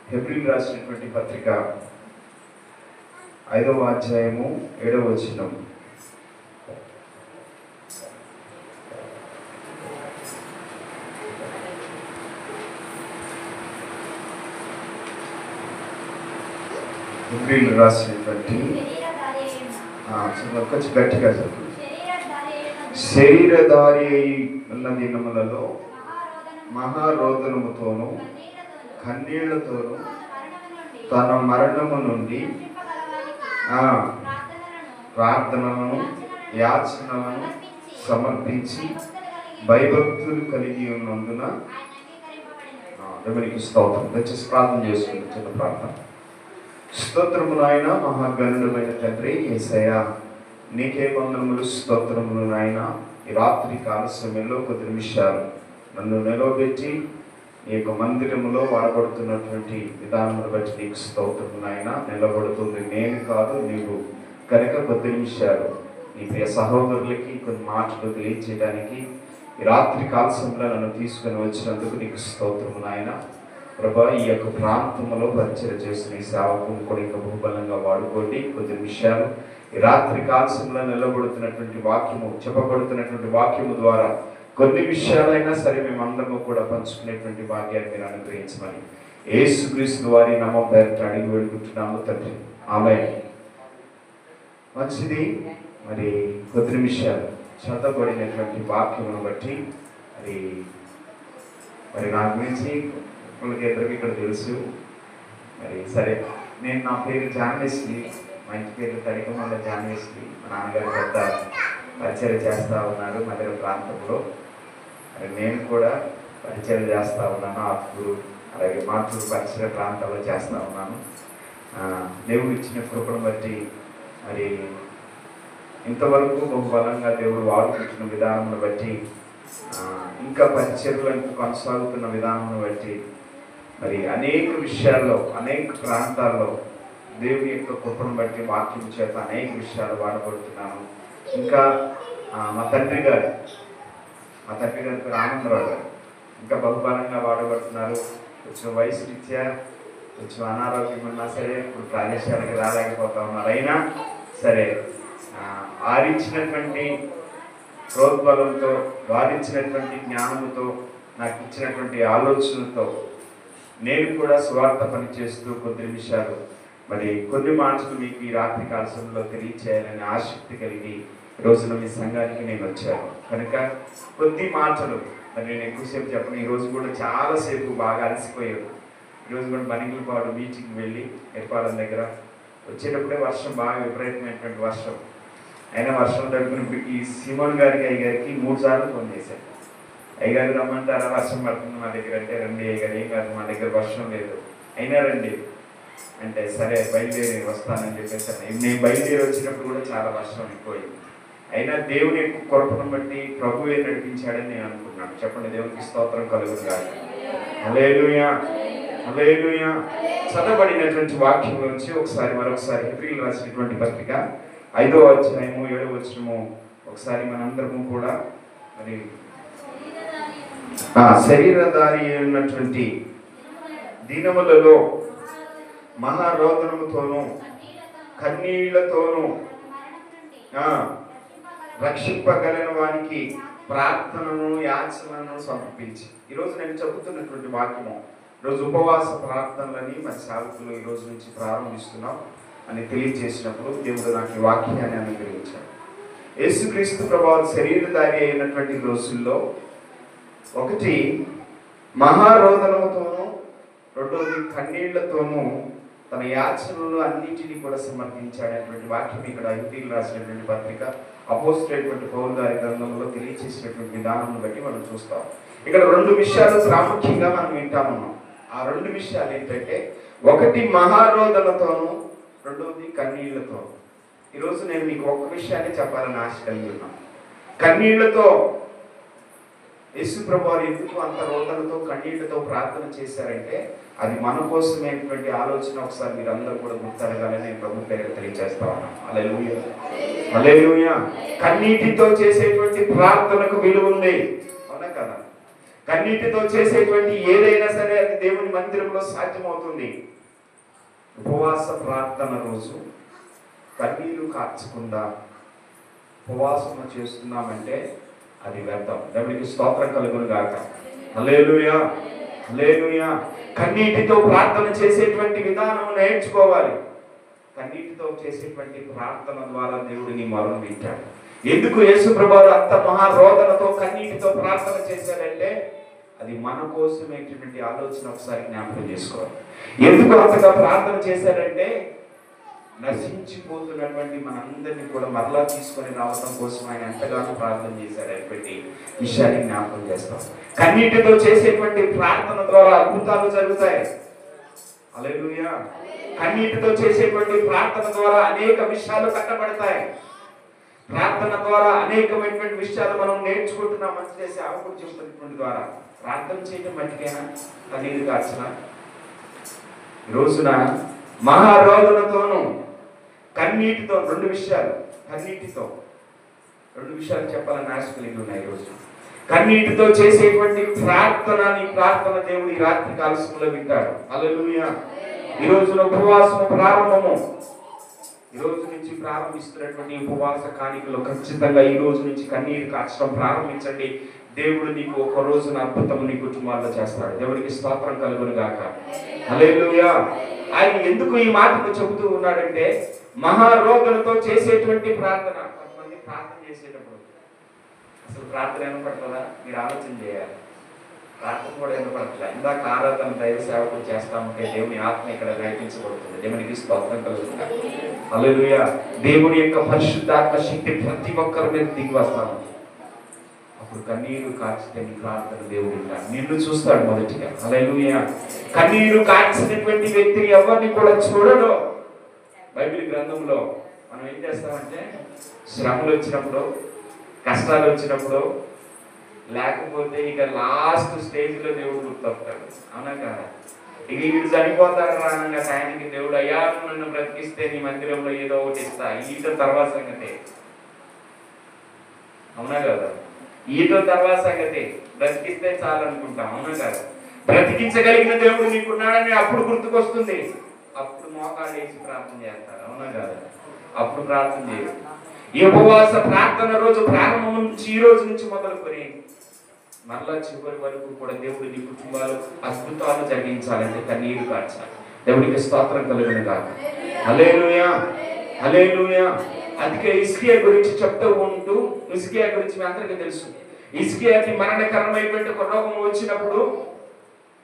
హెబ్రీయులకు రాసినటువంటి పత్రిక 5వ అధ్యాయము 7వ వచనం. హెబ్రీయులకు రాసినటువంటి కొంచెం గట్టిగా చదువు. శరీరధారి ఉన్న దినములలో మహారోదనముతోను కన్నీళ్లతోను తన మరణము నుండి ప్రార్థనలను యాచనలను సమర్పించి భయభక్తులు కలిగి ఉన్నందున దేవునికి స్తోత్రం. దయచేసి ప్రార్థన చేసుకుంటే చిన్న ప్రార్థన. స్తోత్రము నాయన, మహాగణుడమైన తండ్రి యేసయ్యా, నీకే వందనములు, స్తోత్రములు నాయన. ఈ రాత్రి కాల సమయంలో కొద్ది నిమిషాలు నన్ను నిలవబెట్టి ఈ యొక్క మందిరములో వాడబడుతున్నటువంటి విధానమును బట్టి నీకు స్తోత్రము నాయన. నిలబడుతుంది నేను కాదు, నీవు కనుక కొద్ది నిమిషాలు నీ ప్రియ సహోదరులకి కొన్ని మాటలు తెలియజేయడానికి ఈ రాత్రి కాల సమయంలో నన్ను తీసుకొని వచ్చినందుకు నీకు స్తోత్రము నాయన. ప్రభా, ఈ యొక్క ప్రాంతంలో పరిచయం చేసిన ఈ సేవకుని కూడా ఇంకా బహుబలంగా వాడుకోండి. కొద్ది నిమిషాలు ఈ రాత్రి కాల్సంలో నిలబడుతున్నటువంటి వాక్యము, చెప్పబడుతున్నటువంటి వాక్యము ద్వారా కొన్ని విషయాలైనా సరే మేమందరము కూడా పంచుకునేటువంటి భాగ్యాన్ని మీరు అనుగ్రహించమని యేసుక్రీస్తు వారి నామం పేరిట అడిగి వేడుకుంటున్నాము తండ్రి, ఆమేన్. మంచిది. మరి కొద్ది నిమిషాలు చదవబడినటువంటి వాక్యమును బట్టి మరి నా గురించి ఇద్దరికి ఇక్కడ తెలుసు. మరి సరే, నేను నా పేరు జాన్వేస్లీ, మా ఇంటి పేరు తడికమల్ల జాన్వేస్లీ. మా నాన్నగారు పెద్ద పరిచయం చేస్తూ ఉన్నారు మధ్య ప్రాంతంలో. మరి నేను కూడా పరిచయం చేస్తూ ఉన్నాను. ఆత్మూరు అలాగే మాటూరు పరిసర ప్రాంతాల్లో చేస్తూ ఉన్నాను. దేవుడు ఇచ్చిన కృపను బట్టి మరి ఇంతవరకు బహుబలంగా దేవుడు వాడుకుంటున్న విధానమును బట్టి, ఇంకా పరిచర్యలకు కొనసాగుతున్న విధానమును బట్టి మరి అనేక విషయాల్లో, అనేక ప్రాంతాల్లో దేవుని యొక్క కృపను బట్టి వాక్యం చేత అనేక విషయాలు వాడబడుతున్నాను. ఇంకా మా తండ్రి గారు పేరు ఆనందరావు గారు ఇంకా బహుబలంగా వాడబడుతున్నారు. కొంచెం వయసు రీత్యా కొంచెం అనారోగ్యం ఉన్నా సరే ఇప్పుడు ప్రదేశాలకు రాలేకపోతా ఉన్నారు. అయినా సరే ఆరించినటువంటి ప్రోద్బలంతో, వారించినటువంటి జ్ఞానముతో, నాకు ఇచ్చినటువంటి ఆలోచనతో నేను కూడా స్వార్థ పని చేస్తూ కొద్ది నిమిషాలు మరి కొన్ని మాటలు మీకు ఈ రాత్రి కాలంలో తెలియచేయాలని ఆసక్తి కలిగి రోజున మీ సంఘానికి నేను వచ్చాను. కనుక కొద్ది మాటలు మరి నేను ఎక్కువసేపు చెప్పను. ఈరోజు కూడా చాలాసేపు బాగా అలసిపోయాను. ఈరోజు కూడా బనిగిలపాడు బీచ్కి వెళ్ళి ఎర్పాలెం దగ్గర వచ్చేటప్పుడే వర్షం, బాగా విపరీతమైనటువంటి వర్షం. అయినా వర్షం తడుపుని ఈ సిమోన్ గారికి, అయ్యగారికి 3 సార్లు ఫోన్ చేశాను. అయ్యగారు రమ్మంటారా, వర్షం పడుతుంది మా దగ్గర అంటే, రండి అయ్యగారు, ఏం కాదు మా దగ్గర వర్షం లేదు, అయినా రండి అంటే, సరే బయలుదేరి వస్తానని చెప్పేసాను. నేను బయలుదేరి వచ్చినప్పుడు కూడా చాలా వర్షం ఎక్కువైంది. అయినా దేవుని యొక్క కృపను బట్టి ప్రభువే నడిపించాడని నేను అనుకున్నాను. చెప్పండి, దేవునికి స్తోత్రం కలుగును గాక. హల్లెలూయా, హల్లెలూయా. చదవబడినటువంటి వాక్యం నుంచి మరొకసారి హెబ్రీయులకు రాసినటువంటి పత్రిక 5వ అధ్యాయము 7వ వచనము ఒకసారి మనందరము కూడా మరి శరీరధారి అయినటువంటి దినములలో మహారోదనముతోనూ కన్నీళ్లతోనూ రక్షింపగలిగిన వానికి ప్రార్థనను యాచనను సమర్పించి. ఈరోజు నేను చెబుతున్నటువంటి వాక్యము, ఈరోజు ఉపవాస ప్రార్థనలని మన సేవకులు ఈ రోజు నుంచి ప్రారంభిస్తున్నాం అని తెలియజేసినప్పుడు దేవుడు నాకు ఈ వాక్యాన్ని అనుగ్రహించాడు. యేసుక్రీస్తు ప్రభువు శరీరధారి అయినటువంటి రోజుల్లో ఒకటి మహారోదనముతోనూ, రెండోది కన్నీళ్లతోనూ తన యాచనలు అన్నింటినీ కూడా సమర్పించాడనేటువంటి వాక్యం ఇక్కడ హెబ్రీయులకు రాసినటువంటి పత్రిక అపోస్తలుడైనటువంటి పౌలు గారి గ్రంథంలో తెలియచేసినటువంటి విధానాన్ని బట్టి మనం చూస్తాం. ఇక్కడ 2 విషయాలు ప్రాముఖ్యంగా మనం వింటామన్నాం. ఆ 2 విషయాలు ఏంటంటే, ఒకటి మహారోదనతోనూ, రెండవది కన్నీళ్లతోనూ. ఈరోజు నేను మీకు ఒక విషయాన్ని చెప్పాలని ఆశ కలిగి ఉన్నాను. కన్నీళ్లతో యేసు ప్రభువారు ఎందుకు అంత రోదనతో కన్నీళ్లతో ప్రార్థన చేశారంటే, అది మన కోసమైనటువంటి ఆలోచన ఒకసారి మీరు అందరూ కూడా గుర్తెరగాలని నేను ప్రభు పేరు తెలియజేస్తా ఉన్నాను. హల్లెలూయా, హల్లెలూయా. కన్నీటితో చేసేటువంటి ప్రార్థనకు విలువ ఉంది, అవునా కదా? కన్నీటితో చేసేటువంటి ఏదైనా సరే అది దేవుని మందిరంలో సాధ్యమవుతుంది. ఉపవాస ప్రార్థన రోజు కన్నీరు కార్చకుండా ఉపవాసం చేస్తున్నామంటే అది వ్యర్థం. దేవునికి స్తోత్రం కలుగును గాక. హల్లెలూయా, హల్లెలూయా. కన్నీటితో ప్రార్థన చేసేటువంటి విధానం నేర్చుకోవాలి. కన్నీటితో చేసేటువంటి ప్రార్థన ద్వారా దేవుడిని మొరను వింటాడు. ఎందుకు యేసు ప్రభువు అంత మహారోదనతో కన్నీటితో ప్రార్థన చేశాడంటే అది మన కోసమేటువంటి ఆలోచన ఒకసారి జ్ఞాపకం చేసుకోవాలి. ఎందుకు అంతగా ప్రార్థన చేశాడంటే నశించిపోతున్నటువంటి మనందరినీ కూడా మరలా తీసుకొని రావడం కోసం ఆయన ఎంతగానో ప్రార్థన చేశాడనేటువంటి విషయాన్ని జ్ఞాపకం చేస్తాం. కన్నీటితో చేసేటువంటి ప్రార్థన ద్వారా అద్భుతాలు జరుగుతాయి. హల్లెలూయా. కన్నీటితో చేసేటువంటి ప్రార్థన ద్వారా అనేక విషయాలు కట్టబడతాయి. ప్రార్థన ద్వారా అనేకమైనటువంటి విషయాలు మనం నేర్చుకుంటున్నాం. మంచి చేసే ఆవుకుడు చెప్తున్నటువంటి ద్వారా ప్రార్థన చేయడం మట్టికైనా కన్నీరు కార్చన. ఈ రోజున మహారోదనతోనూ కన్నీటితో రెండు విషయాలు చెప్పాలని ఆశ కలిగి ఉన్నాయి. ఈరోజు కన్నీటితో చేసేటువంటి ప్రార్థన దేవుడు ఈ రాత్రి కాలశంలో వింటాడు. హల్లెలూయా. ఈ రోజున ఉపవాసం ప్రారంభము. ఈ రోజు నుంచి ప్రారంభిస్తున్నటువంటి ఉపవాస కానికలు ఖచ్చితంగా ఈ రోజు నుంచి కన్నీరు కార్చడం ప్రారంభించండి. దేవుడు నీకు ఒక రోజున అద్భుతం నీ కుటుంబాల్లో చేస్తాడు. దేవుడికి స్తోత్రం కలుగును గాక. హల్లెలూయా. ఆయన ఎందుకు ఈ మాటను చెబుతూ ఉన్నాడంటే మహారోగులతో చేసేటువంటి ప్రార్థన. కొంతమంది ప్రార్థన చేసేటప్పుడు అసలు ప్రార్థన వినపడుతుందా? మీరు ఆలోచన చేయాలి. ప్రార్థన కూడా వినపడట్లే. ఇందాక ఆరాధన దైవ సేవకులు చేస్తామంటే దేవుని ఆత్మ ఇక్కడ నడిపించబడుతుంది. దేవునికి స్తోత్రం కలుగుతుంది. హల్లెలూయా. దేవుని యొక్క పరిశుద్ధాత్మ శక్తి ప్రతి ఒక్కరి మీద దిగి వస్తాము. అప్పుడు కన్నీరు కార్చితే నీ ప్రార్థన దేవుడు నిన్ను చూస్తాడు మొదటిగా. హల్లెలూయా. కన్నీరు కార్చినటువంటి వ్యక్తిని ఎవరిని కూడా చూడడు. బైబిల్ గ్రంథంలో మనం ఏం చేస్తామంటే శ్రమలు వచ్చినప్పుడు, కష్టాలు వచ్చినప్పుడు, లేకపోతే ఇక లాస్ట్ స్టేజ్లో దేవుడు గుర్తొస్తాడు. అవునా కదా? ఇక వీడు చనిపోతాడు రానంగా ఆయనకి దేవుడు అయ్యా నన్ను బ్రతికిస్తే నీ మందిరంలో ఏదో ఒకటి ఇస్తా. ఈత తర్వాత సంగతి. అవునా కదా? ఈత తర్వాత సంగతి. బ్రతికిస్తే చాలు అనుకుంటాం. అవునా కదా? బ్రతికించగలిగిన దేవుడు నీకున్నాడని అప్పుడు గుర్తుకొస్తుంది. అప్పుడు మోకాలు వేసి ప్రార్థన చేస్తారు. అవునా కదా? అప్పుడు ప్రార్థన చేయరు. ఈ ఉపవాస ప్రార్థన రోజు ప్రారంభం నుంచి ఈ రోజు నుంచి మొదలుకొని మరలా చివరి వరకు కూడా దేవుడు నీ కుటుంబాలు అద్భుతాలు జరిగించాలంటే కన్నీరు కార్చాలి. దేవుడికి స్తోత్రం కలుగును గాక. హల్లెలూయా, హల్లెలూయా. అందుకే హిజ్కియా గురించి చెప్తూ ఉంటూ, హిజ్కియా గురించి మీ అందరికీ తెలుసు. హిజ్కియాకి మరణకరమైనటువంటి ఒక రోగం వచ్చినప్పుడు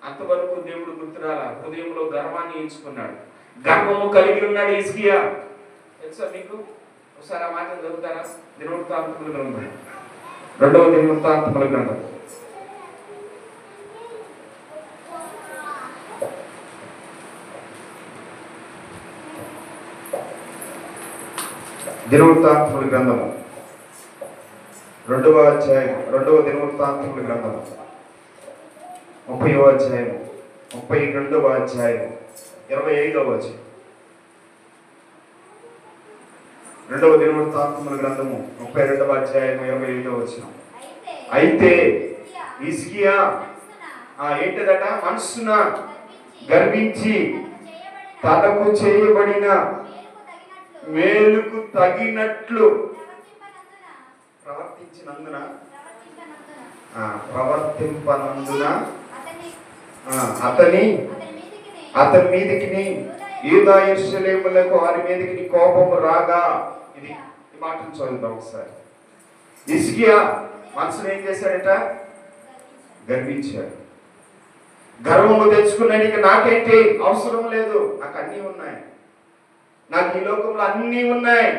అంతవరకు దేవుడు గుర్తురాల. హృదయంలో గర్వాన్ని ఎంచుకున్నాడు. గర్వము కలిగి ఉన్నాడు హిజ్కియా. తెలుసా మీకు? ఒకసారి ఆ మాట చదువుతారా? దినవృత్తాంతముల గ్రంథం, 2వ దినవృత్తాంతముల గ్రంథం, దినవృత్తాంతముల గ్రంథము 2వ అధ్యాయం, 2వ దినవృత్తాంతముల గ్రంథము 30వ అధ్యాయం, 32వ అధ్యాయం, 25వ వచనం. 2వ దినవృత్తాంతముల గ్రంథము 32వ అధ్యాయం 25వ వచనం. అయితే హిజ్కియా ఏంటదట? మనస్సున గర్వించి తనకు చేయబడిన మేలుకు తగినట్లు ప్రవర్తింపనందున అతని మీదికి యూదా యెరూషలేములకు వారి మీదికి కోపము రాగా. ఇది ఈ మాటను చదువుతాం ఒకసారి. హిజ్కియా మనసులో ఏం చేశాడట? గర్వించాడు. గర్వము తెచ్చుకున్నాడు. నాకేంటి అవసరం లేదు, నాకు అన్నీ ఉన్నాయి, నాకు ఈ లోకంలో అన్నీ ఉన్నాయి.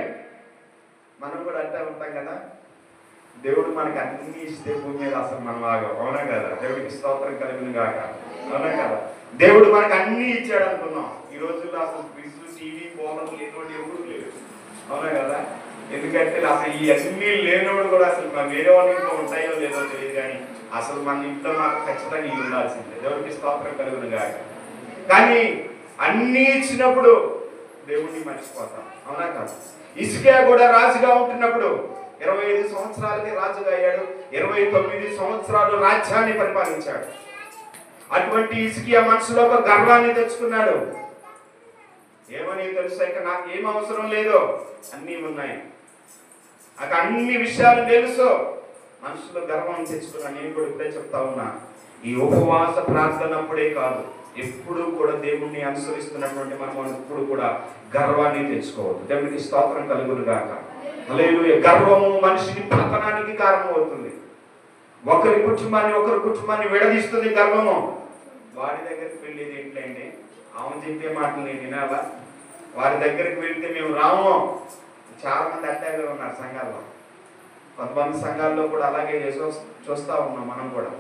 మనం కూడా అంటూ ఉంటాం కదా, దేవుడు మనకి అన్ని ఇస్తే భూమి మీద అసలు మనం ఆగాం. అవునా కదా? దేవుడికి స్తోత్రం కలుగును గాక. అవునా కదా? దేవుడు మనకు అన్ని ఇచ్చాడు అనుకున్నాం. ఈ రోజుల్లో అసలు ఫ్రిడ్జ్, టీవీ, పోలలు లేనోడు ఎవరు లేరు. అవునా కదా? ఎందుకంటే అసలు ఈ అన్ని లేనోడు కూడా అసలు వేరే వాళ్ళ ఇంట్లో ఉంటాయో లేదో తెలియదు, కానీ అసలు మన ఇంట్లో మాకు ఖచ్చితంగా ఇవి ఉండాల్సిందే. దేవుడికి స్తోత్రం కలుగును గాక. కానీ అన్ని ఇచ్చినప్పుడు దేవుడిని మర్చిపోతాం. అవునా కాదు? హిజ్కియా కూడా రాజుగా ఉంటున్నప్పుడు 25 సంవత్సరాలకి రాజుగా అయ్యాడు. 29 సంవత్సరాలు రాజ్యాన్ని పరిపాలించాడు. అటువంటి హిజ్కియా మనసులో ఒక గర్వాన్ని తెచ్చుకున్నాడు. ఏమని తెలుసా, ఇక నాకు ఏం అవసరం లేదు, అన్నీ ఉన్నాయి, నాకు అన్ని విషయాలు తెలుసు, మనసులో గర్వాన్ని తెచ్చుకున్నా. నేను కూడా ఇప్పుడే చెప్తా ఉన్నా, ఈ ఉపవాస ప్రార్థనప్పుడే కాదు, ఎప్పుడు కూడా దేవుణ్ణి అనుసరిస్తున్నటువంటి మనం ఎప్పుడు కూడా గర్వాన్ని తెచ్చుకోవద్దు. దేవునికి స్తోత్రం కలుగును గాక. హల్లెలూయా. గర్వము మనిషిని పతనానికి కారణమవుతుంది. ఒకరి కుటుంబాన్ని విడదీస్తుంది గర్వము. వాడి దగ్గరికి వెళ్ళేది ఏంటంటే, ఆమె చెప్పే మాటలు నేను వినాలా, వారి దగ్గరికి వెళ్తే మేము రాము. చాలా మంది అట్టాగే ఉన్నారు సంఘాల్లో. కొంతమంది సంఘాల్లో కూడా అలాగే చూస్తూ ఉన్నాం మనం కూడా.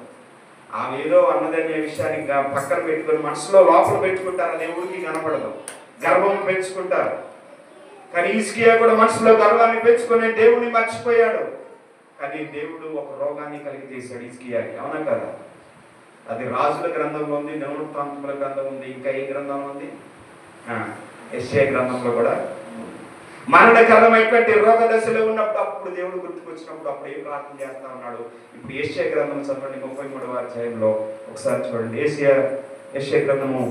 ఆమె ఏదో అన్నదనే విషయాన్ని పక్కన పెట్టుకొని మనసులో లోపల పెట్టుకుంటారు, అనే ఊరికి కనపడదు, గర్వం పెంచుకుంటారు. కానీ హిజ్కియా కూడా మనసులో గర్వాన్ని పెంచుకొని దేవుడిని మర్చిపోయాడు. కానీ దేవుడు ఒక రోగాన్ని కలిగి చేశాడు హిజ్కియాకి, అవునా కదా? అది రాజుల గ్రంథంలో ఉంది, దినవృత్తాంతముల గ్రంథం ఉంది, ఇంకా ఏ గ్రంథంలో ఉంది? యెషయా గ్రంథంలో కూడా. మరణకరమైనటువంటి రోగ దశలో ఉన్నప్పుడు అప్పుడు దేవుడు గుర్తుకొచ్చినప్పుడు అప్పుడు ఏం ప్రార్థన చేస్తా ఉన్నాడు? ఇప్పుడు యెషయా గ్రంథం చదవండి, 33వ అధ్యాయంలో ఒకసారి చూడండి. యెషయా గ్రంథము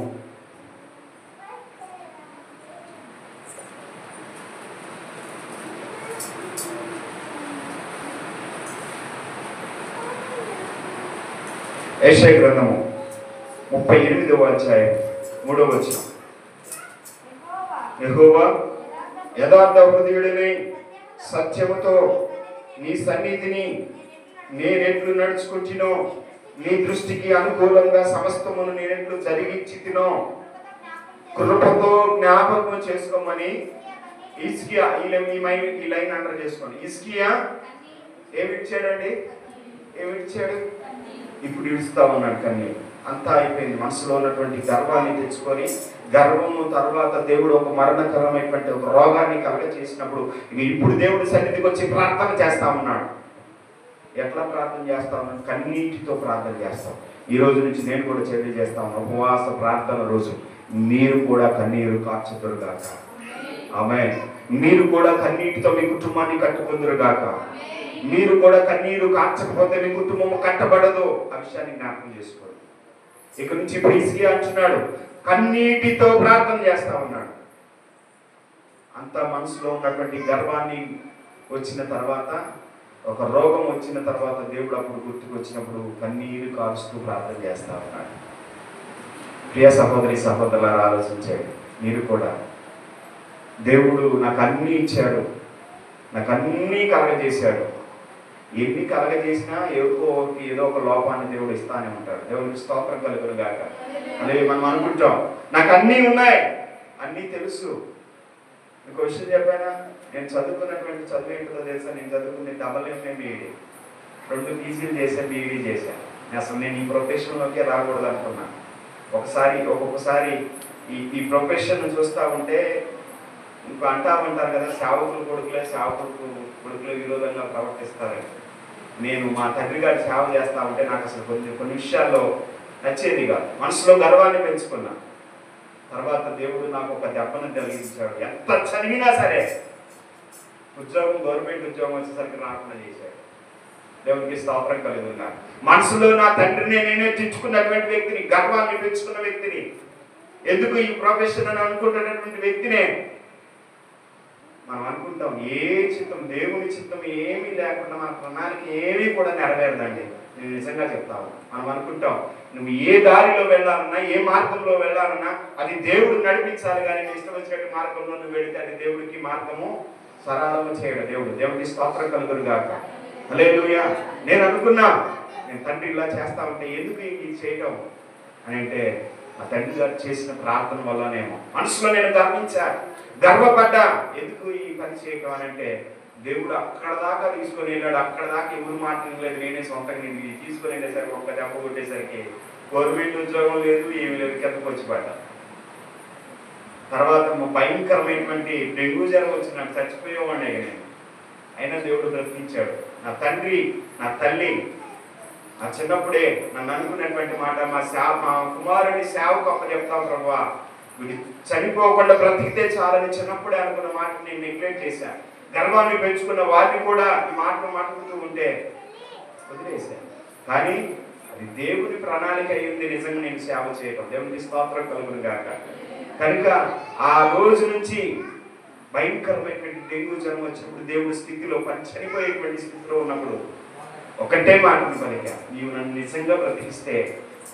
38వ అధ్యాయం 3వ వచనం. యెహోవా యథార్థ హృదయుడిని సత్యముతో నీ సన్నిధిని నేనెట్లు నడుచుకుంటునో, నీ దృష్టికి అనుకూలంగా సమస్తమును నేనెట్లు జరిగించితినో కృపతో జ్ఞాపకం చేసుకోమని హిజ్కియా ఈ లైన్ అండర్ చేసుకోండి. హిజ్కియా ఏమిచ్చాడండి? ఏమిచ్చాడు? ఇప్పుడు ఇడుస్తా ఉన్నాడు. కానీ అంతా అయిపోయింది. మనసులో ఉన్నటువంటి గర్వాన్ని తెచ్చుకొని, గర్వము తర్వాత దేవుడు ఒక మరణకరమైనటువంటి ఒక రోగాన్ని కలగ చేసినప్పుడు ఇప్పుడు దేవుడి సన్నిధికి వచ్చి ప్రార్థన చేస్తా ఉన్నాడు. ఎట్లా ప్రార్థన చేస్తా ఉన్నాడు? కన్నీటితో ప్రార్థన చేస్తాం. ఈ రోజు నుంచి నేను కూడా తెలియజేస్తా ఉన్నాను, ఉపవాస ప్రార్థన రోజు మీరు కూడా కన్నీరు కార్చుదురు గాక. ఆమేన్. మీరు కూడా కన్నీటితో మీ కుటుంబాన్ని కట్టుకుందురు గాక. మీరు కూడా కన్నీరు కార్చకపోతే మీ కుటుంబం కట్టబడదు. ఆ విషయాన్ని జ్ఞాపకం చేసుకోండి. ఇక నుంచి ఇప్పుడు హిజ్కియా అంటున్నాడు, కన్నీటితో ప్రార్థన చేస్తా ఉన్నాడు. అంత మనసులో ఉన్నటువంటి గర్వాన్ని వచ్చిన తర్వాత, ఒక రోగం వచ్చిన తర్వాత దేవుడు అప్పుడు గుర్తుకు వచ్చినప్పుడు కన్నీరు కారుస్తూ ప్రార్థన చేస్తా ఉన్నాడు. ప్రియ సహోదరి సహోదరులారా, ఆలోచించండి. మీరు కూడా దేవుడు నాకు అన్నీ ఇచ్చాడు, నాకు అన్నీ కలగజేశాడు. ఎన్ని కలగజేసినా ఏదో ఒక లోపాన్ని దేవుడు ఇస్తానే ఉంటాడు. దేవుడికి స్తోత్రం కలుగును గాక. అలాగే మనం అనుకుంటాం, నాకు అన్నీ ఉన్నాయి, అన్నీ తెలుసు. ఇంకో విషయం చెప్పానా, నేను చదువుకున్నటువంటి చదువు ఏంటో తెలుసా? నేను చదువుకునే MA BEd, 2 PGలు చేశాను, BEd చేశాను. అసలు నేను ఈ ప్రొఫెషన్లోకే రాకూడదు అనుకున్నాను. ఒక్కొక్కసారి ఈ ప్రొఫెషన్ చూస్తూ ఉంటే ఇంకా అంటారు కదా, సేవకులు కొడుకులే విరోధంగా ప్రవర్తిస్తారు. నేను మా తండ్రి గారి సేవ చేస్తా ఉంటే నాకు అసలు కొన్ని విషయాల్లో నచ్చేది కాదు. మనసులో గర్వాన్ని పెంచుకున్నా. తర్వాత దేవుడు నాకు ఒక దెబ్బను కలిగించాడు. ఎంత చదివినా సరే గవర్నమెంట్ ఉద్యోగం వచ్చేసరికి రాకుండా చేశాడు. దేవునికి స్తోత్రం కలుగుతున్నా. మనసులో నా తండ్రిని నేనే తెచ్చుకున్నటువంటి వ్యక్తిని, గర్వాన్ని పెంచుకున్న వ్యక్తిని, ఎందుకు ఈ ప్రొఫెషన్ అని అనుకుంటున్నటువంటి వ్యక్తినే మనం అనుకుంటాం. దేవుని చిత్తం ఏమీ లేకుండా మన ప్రణాళిక ఏమీ కూడా నెరవేరదండి. నేను నిజంగా చెప్తాను. మనం అనుకుంటాం, నువ్వు ఏ దారిలో వెళ్ళాలన్నా, ఏ మార్గంలో వెళ్ళాలన్నా అది దేవుడు నడిపించాలి. కానీ నీ ఇష్టం వచ్చినట్టు మార్గంలో నువ్వు వెళితే అది దేవుడికి మార్గము సరళము చేయడు. దేవుడికి స్తోత్రం కలుగును గాక. హల్లెలూయా. నేను అనుకున్నా, నేను తండ్రి ఇలా చేస్తా ఉంటే ఎందుకు ఇది చేయటం అని అంటే, ఆ తండ్రి గారు చేసిన ప్రార్థన వల్లనేమో. మనసులో నేను గర్వపడ్డా, ఎందుకు ఈ పని చేయటం అని అంటే, దేవుడు అక్కడ దాకా తీసుకొని వెళ్ళాడు. అక్కడ దాకా ఎవరు మాట్లాడలేదు, నేనే సొంతంగా నేను తీసుకొని వెళ్ళేసరికి ఒక దెబ్బ కొట్టేసరికి గవర్నమెంట్ ఉద్యోగం లేదు, ఏమి లేదు, కిందకు వచ్చి పడ్డా. తర్వాత భయంకరమైనటువంటి డెంగ్యూ జ్వరం వచ్చి నాకు చచ్చిపోయేవాడిని. నేను అయినా దేవుడు బ్రతికించాడు. నా తండ్రి, నా తల్లి ఆ చిన్నప్పుడే నన్ను అనుకున్నటువంటి మాట, మా కుమారుని సేవకు అప్పచెప్తాం ప్రభువా, వీడు చనిపోకుండా బ్రతికితే చాలని చిన్నప్పుడే అనుకున్న మాట నేను నెగ్లెక్ట్ చేశాను. గర్వాన్ని పెంచుకున్న వారిని కూడా ఈ మాటలు మాట్లాడుతూ ఉంటే వదిలేశాను. కానీ అది దేవుని ప్రణాళిక అయింది. నిజంగా నేను సేవ చేయడం దేవునికి స్తోత్రం కలుగును గాక. కనుక ఆ రోజు నుంచి భయంకరమైనటువంటి డెంగ్యూ జ్వరం వచ్చినప్పుడు దేవుడి స్థితిలో చనిపోయేటువంటి స్థితిలో ఉన్నప్పుడు ఒకటే మాటను పలికా, నీవు నన్ను నిజంగా బ్రతికిస్తే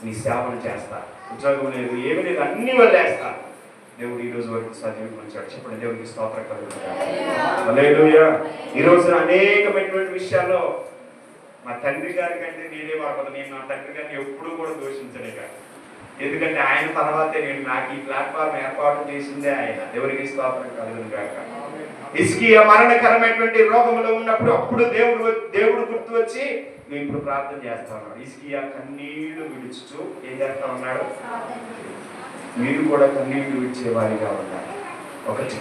నీ సేవను చేస్తా, ఉద్యోగం లేదు ఏమీ లేదు అన్ని వదిలేస్తా. దేవుడు ఈ రోజు వరకు చదివించాడు. చెప్పండి దేవుడికి స్తోత్రం కలుగును గాక. హల్లెలూయా. ఈ రోజున అనేకమైనటువంటి విషయాల్లో మా తండ్రి గారి కంటే నేనే వాడదు. నేను నా తండ్రి గారిని ఎప్పుడూ కూడా దూషించలే కాదు. ఎందుకంటే ఆయన తర్వాతే నాకు ఈ ప్లాట్ఫామ్ ఏర్పాటు చేసిందే ఆయన. దేవుడికి స్తోత్రం కలుగును గాక. హిజ్కియా మరణకరమైనటువంటి రోగంలో ఉన్నప్పుడు అప్పుడు దేవుడు గుర్తు వచ్చి మేము ఇప్పుడు ప్రార్థన చేస్తా ఉన్నాడు. హిజ్కియా కన్నీళ్లు విడుచుతూ ఏం చేస్తా ఉన్నాడు? మీరు కూడా కన్నీళ్లు విడిచేవారిగా ఉండాలి. ఒకటి,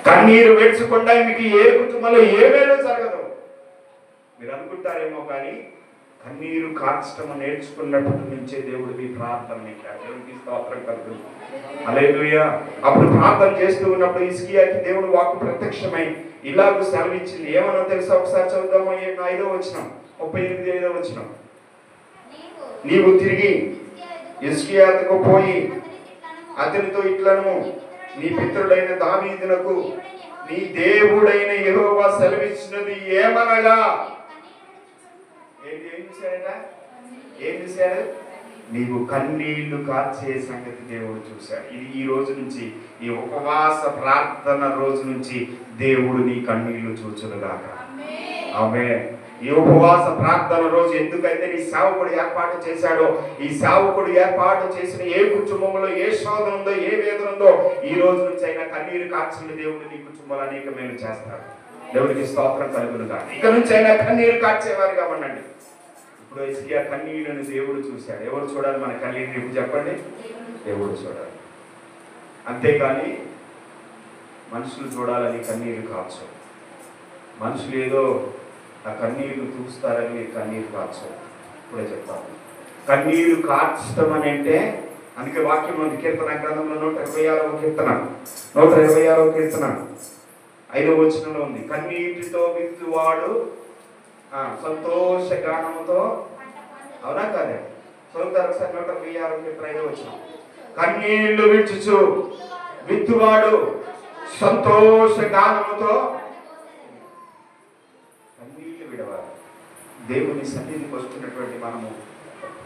కన్నీరు విడ్చకుండా మీకు ఏ కుటుంబంలో ఏమేదో జరగదు. మీరు అనుకుంటారేమో కానీ కన్నీరు కార్చడం నేర్చుకున్నప్పటి నుంచే దేవుడు మీ ప్రార్థన దేవుడికి స్తోత్రం కలుగును. హల్లెలూయా. అప్పుడు ప్రార్థన చేస్తూ ఉన్నప్పుడు హిజ్కియాకి దేవుడు వాక్కు ప్రత్యక్షమై ఇలాగూ సెలవిచ్చింది. ఏమన్నా తెలుసా? ఒకసారి చదువుదాము. 5వ వచనం, 38వ వచనం. నీవు తిరిగి హిజ్కియాకు పోయి అతనితో ఇట్లను, నీ పితరుడైన దావీదునకు నీ దేవుడైన యెహోవా సెలవిచ్చినది ఏమనగా. ఏం చూశాడట? ఏం చూశాడు? నీవు కన్నీళ్లు కార్చే సంగతి దేవుడు చూశాడు. ఇది ఈ రోజు నుంచి, ఈ ఉపవాస ప్రార్థన రోజు నుంచి దేవుడు నీ కన్నీళ్లు చూచునుగాక. ఆమేన్. ఈ ఉపవాస ప్రార్థన రోజు ఎందుకైతే నీ సేవకుడు ఏర్పాటు చేశాడో, ఈ సేవకుడు ఏర్పాటు చేసిన ఏ కుటుంబంలో ఏ శోధన ఉందో, ఏ వేదన ఉందో, ఈ రోజు నుంచి అయినా కన్నీరు కార్చిన దేవుడు నీ కుటుంబాలు అనేక మేలు చేస్తాడు. దేవుడికి స్తోత్రం కలుగునుగాక. ఇక నుంచి అయినా కన్నీరు కార్చేవారిగా ఉండండి. ఇప్పుడు హిజ్కియా కన్నీళ్లను దేవుడు చూశాడు. ఎవరు చూడాలి మన కన్నీరు? ఇప్పుడు చెప్పండి, దేవుడు చూడాలి. అంతేకాని మనుషులు చూడాలని కన్నీరు కాచు. మనుషులు ఏదో ఆ కన్నీరు చూస్తారని మీరు కన్నీరు కాచు. ఇప్పుడే చెప్తాను, కన్నీరు కార్చడం అని అంటే, అందుకే వాక్యం ఉంది కీర్తన గ్రంథంలో 126వ కీర్తన 126వ కీర్తన 5వ వచనంలో ఉంది, కన్నీటితో విత్తువాడు సంతోష గానముతో. అవునా కాదే? చదువుతారు ఒకసారి 126వ కీర్తన 5వ వచనం. కన్నీళ్లు విడుచుచు విత్తువాడు సంతోష గానముతో. కన్నీళ్లు విడవాలి. దేవుని సన్నిధికి వస్తున్నటువంటి మనము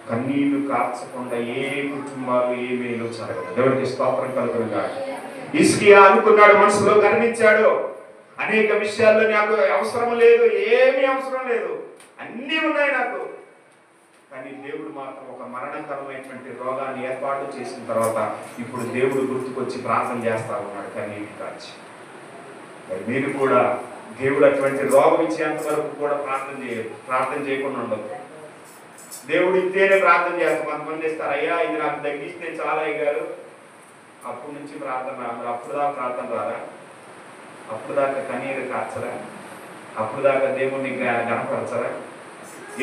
కన్నీళ్లు కార్చకుండా ఏ కుటుంబాలు ఏ మేలు జరగదు. దేవుడికి స్తోత్రం కలుగునుగాక. హిజ్కియా అనుకున్నాడు, మనసులో గర్వించాడు, అనేక విషయాల్లో నాకు అవసరం లేదు, ఏమీ అవసరం లేదు, అన్నీ ఉన్నాయి నాకు. కానీ దేవుడు మాత్రం ఒక మరణకరమైనటువంటి రోగాన్ని ఏర్పాటు చేసిన తర్వాత ఇప్పుడు దేవుడు గుర్తుకొచ్చి ప్రార్థన చేస్తా ఉన్నాడు కన్నీటి కాచి. మీరు కూడా దేవుడు అటువంటి రోగం ఇచ్చేంత వరకు కూడా ప్రార్థన చేయకుండా ఉండదు. దేవుడు ఇస్తేనే ప్రార్థన చేస్తాం. కొంతమంది ఇస్తారు, అయ్యా ఇది నాకు తగ్గిస్తే చాలా అయ్యారు, అప్పటి నుంచి ప్రార్థన రాదు. అప్పుడు దాకా ప్రార్థన రాదా? అప్పుడు దాకా కన్నీరు కార్చరా? అప్పుడు దాకా దేవుణ్ణి గణపరచరా?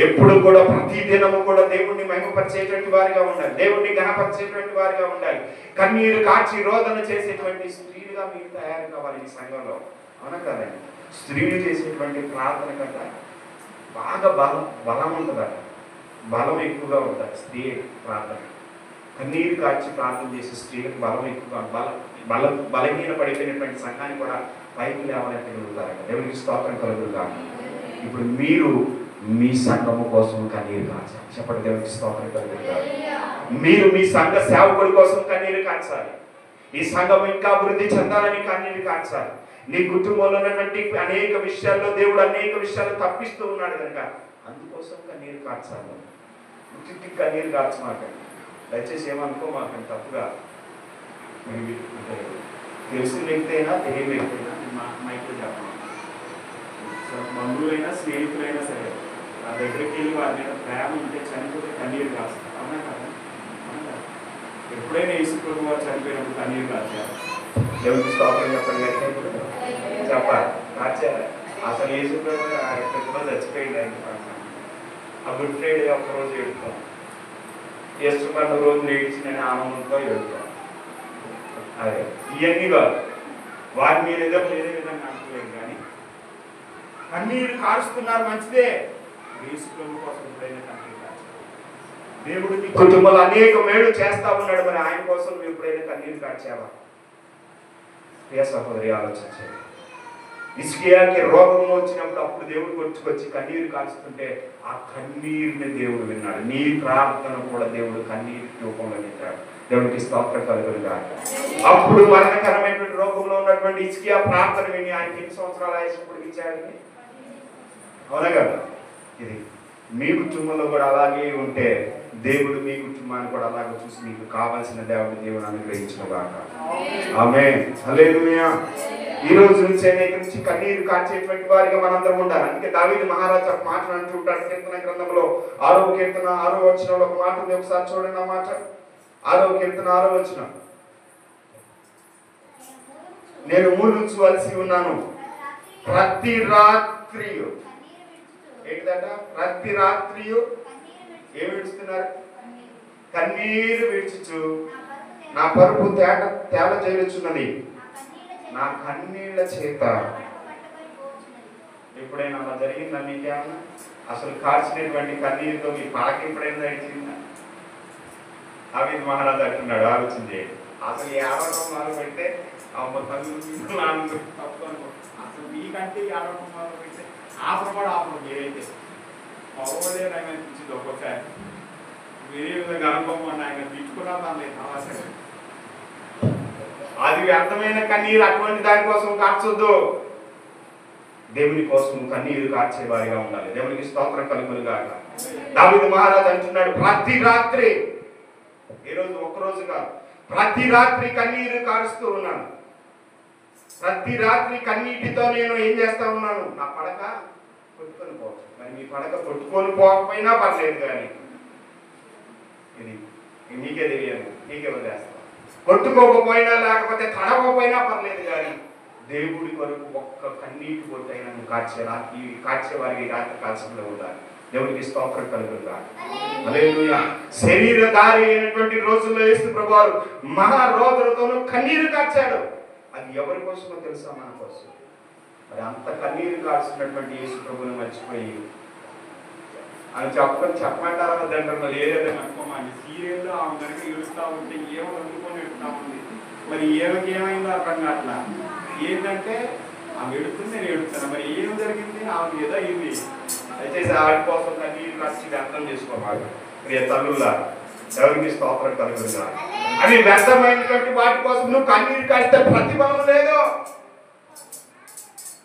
ఎప్పుడు కూడా ప్రతి దినము కూడా దేవుణ్ణి మహిమపరిచేటువంటి వారిగా ఉండాలి, దేవుణ్ణి గణపరిచేటువంటి వారిగా ఉండాలి. కన్నీరు కార్చి రోదన చేసేటువంటి స్త్రీలుగా మీరు తయారు కావాలి ఈ సంఘంలో. అవునా కదండి? స్త్రీలు చేసేటువంటి ప్రార్థన కంటే బాగా బలం ఉంటుందట, బలం ఎక్కువగా ఉంటుంది స్త్రీ ప్రార్థన. కన్నీరు కార్చి ప్రార్థన చేసే స్త్రీలకు బలం ఎక్కువగా, బలహీన పడిపోయినటువంటి సంఘాన్ని కూడా పైకి లేవాలని కలుగుతారట. దేవునికి స్తోత్రం కలుగుతారు. ఇప్పుడు మీరు మీ సంఘము కోసం కన్నీరు కాచాలి. చెప్పండి, దేవునికి స్తోత్రం కలుగుతారు. మీరు మీ సంఘ సేవకుడి కోసం కన్నీరు కాచాలి. ఈ సంఘం ఇంకా అభివృద్ధి చెందాలని కన్నీరు కాచాలి. నీ కుటుంబంలో ఉన్నటువంటి అనేక విషయాల్లో దేవుడు అనేక విషయాలు తప్పిస్తూ ఉన్నాడు కనుక అందుకోసం కన్నీరు కార్చాలి. ఉచిత కన్నీరు కార్చమాకండి. దయచేసి ఏమనుకోమాకండి తప్పుగా. తెలిసిన వ్యక్తి అయినా తెలియని వ్యక్తి అయినా మైక్లో చెప్పండి. బంధువులైనా స్నేహితులైనా సరే ఆ దగ్గరికి వెళ్ళి వారి మీద ప్రేమ ఉంటే చనిపోతే కన్నీరు కాస్తారు. అవునా కదా? ఎప్పుడైనా యేసుప్రభు వారు చనిపోయినప్పుడు కన్నీరు కాచారు. దేవునికి స్తోత్రం చెప్పండి. చెప్పాలి, కాచారా? అసలు యేసుప్రభు ఎక్కడో చచ్చిపోయింది ఆయన. ఆ గుడ్ ఫ్రైడే ఒక్కరోజు ఏడుతాం, ఈస్టర్ పండుగ రోజు ఏడ్చినని ఆనందంతో ఏడుతాం. అదే ఇవన్నీ కాదు, వారి మీద ఏదో వేరే విధంగా అనుకోలేదు. కానీ కన్నీరు కారుస్తున్నారు, మంచిదే. యేసు ప్రభు కోసం ఎప్పుడైనా కన్నీరు కార్చావా? దేవుడు నీ కుటుంబంలో అనేక మేలు చేస్తా ఉన్నాడు, మరి ఆయన కోసం నువ్వు ఎప్పుడైనా కన్నీరు కార్చావా? ప్రియ సహోదరి, ఆలోచించండి. హిజ్కియాకి రోగం వచ్చినప్పుడు అప్పుడు దేవుడు వచ్చి కన్నీరు కాల్చుతుంటే ఆ కన్నీరుని దేవుడు విన్నాడు. నీ ప్రార్థన కూడా దేవుడు కన్నీరు రూపంలో విన్నాడు. దేవుడికి స్తోత్రం కలుగునుగాక. అప్పుడు మరణకరమైనటువంటి రోగంలో ఉన్నటువంటి హిజ్కియా ప్రార్థన విని ఆయనకి ఎన్ని సంవత్సరాలు ఆయుష్ప్పుడు ఇచ్చాడని? అవునా కదా? ఇది మీ కుటుంబంలో కూడా అలాగే ఉంటే దేవుడు మీ కుటుంబాన్ని కూడా అలాగే చూసి మీకు కావాల్సిన దేవుడు అనుగ్రహించుగాక. ఆమేన్. హల్లెలూయా. ఈ రోజు నుంచి అనేక నుంచి కన్నీరు కాచేటువంటి వారిగా మనందరం ఉండాలి. అందుకే దావీదు మహారాజు ఒక మాట అంటూ ఉంటాడు కీర్తన గ్రంథంలో 6వ కీర్తన 6వ వచనంలో ఒక మాట ఉంది. ఒకసారి చూడండి ఆ మాట. 6వ కీర్తన 6వ వచనం. నేను మూలుచవలసి ఉన్నాను ప్రతి రాత్రియు. ఏంటంట? ప్రతి రాత్రియు ఏమి విడుస్తున్నారు? కన్నీరు విడుచుచు నా పరుపు తేల చేయుచున్నది, నా కన్నీళ్ల చేత. ఎప్పుడైనా అలా జరిగిందా మీకేమన్నా? అసలు కార్చినటువంటి కన్నీరుతో మీ పాక ఎప్పుడైనా నడిచిందా? దావీదు మహారాజు అంటున్నాడు, ఆలోచన చేయండి. అసలు ఏడవడం మొదలు పెడితే అసలు మీకంటే ఏడవడం మొదలు పెడితే ఆపడం మీరైతే పర్వాలేదు ఆయన అనిపించింది. ఒక్కొక్కసారి వేరే విధంగా అనుభవం ఆయన తిట్టుకున్నా దాని అవసరం. అది వ్యర్థమైన కన్నీరు, అటువంటి దానికోసం కార్చొద్దు. దేవుని కోసం కన్నీరు కార్చేవారిగా ఉండాలి. దేవునికి స్తోత్రం కలుగునుగాక. దావీదు మహారాజు అంటున్నాడు, ప్రతి రాత్రి, ఈ రోజు ఒక్కరోజు కాదు, ప్రతి రాత్రి కన్నీరు కారుస్తూ ఉన్నాను. ప్రతి రాత్రి కన్నీటితో నేను ఏం చేస్తా ఉన్నాను? నా పడక కొట్టుకొని పోవచ్చు. మరి మీ పడక కొట్టుకొని పోకపోయినా పర్లేదు, కానీ ఇది మీకే తెలియదు, మీకే వదిలేస్తాను. కొట్టుకోకపోయినా లేకపోతే తడవకపోయినా పర్లేదు, కానీ దేవుడి కొరకు ఒక్క కన్నీటి పోతైనా నువ్వు కాచేవారికి రాత్రి కాల్చంలో ఉండాలి. దేవుడికి స్తోత్రం కలుగునుగాక. హల్లెలూయా. శరీరధారి అయినటువంటి రోజుల్లో యేసు ప్రభువారు మహారోదనతోనూ కన్నీరు కార్చాడు. అది ఎవరి కోసమో తెలుసా? మన కోసం. మరి అంత కన్నీరు కార్చినటువంటి యేసు ప్రభువుని మర్చిపోయి అని చెప్పమంటారా వద్దంటారు? లేదంటే అనుకోమండి. సీరియల్లో ఆమె కనుక ఏడుస్తూ ఉంటే ఏమో అందుకొని ఎడుతూ ఉంది. మరి ఏమైందో అర్థం అట్లా. ఏంటంటే ఆమె ఎడుతుంది, నేను ఎడుతాను. మరి ఏం జరిగింది? ఆమె ఏదో అయింది. దయచేసి ఆడి కోసం కన్నీరు కార్చి అర్థం చేసుకోవాలి. ప్రియ తల్లులా, దేవునికి స్తోత్రం కలుగునుగాక. అవి వ్యర్థమైనటువంటి వాటి కోసం నువ్వు కన్నీరు కాస్తే ప్రతిఫలం లేదు.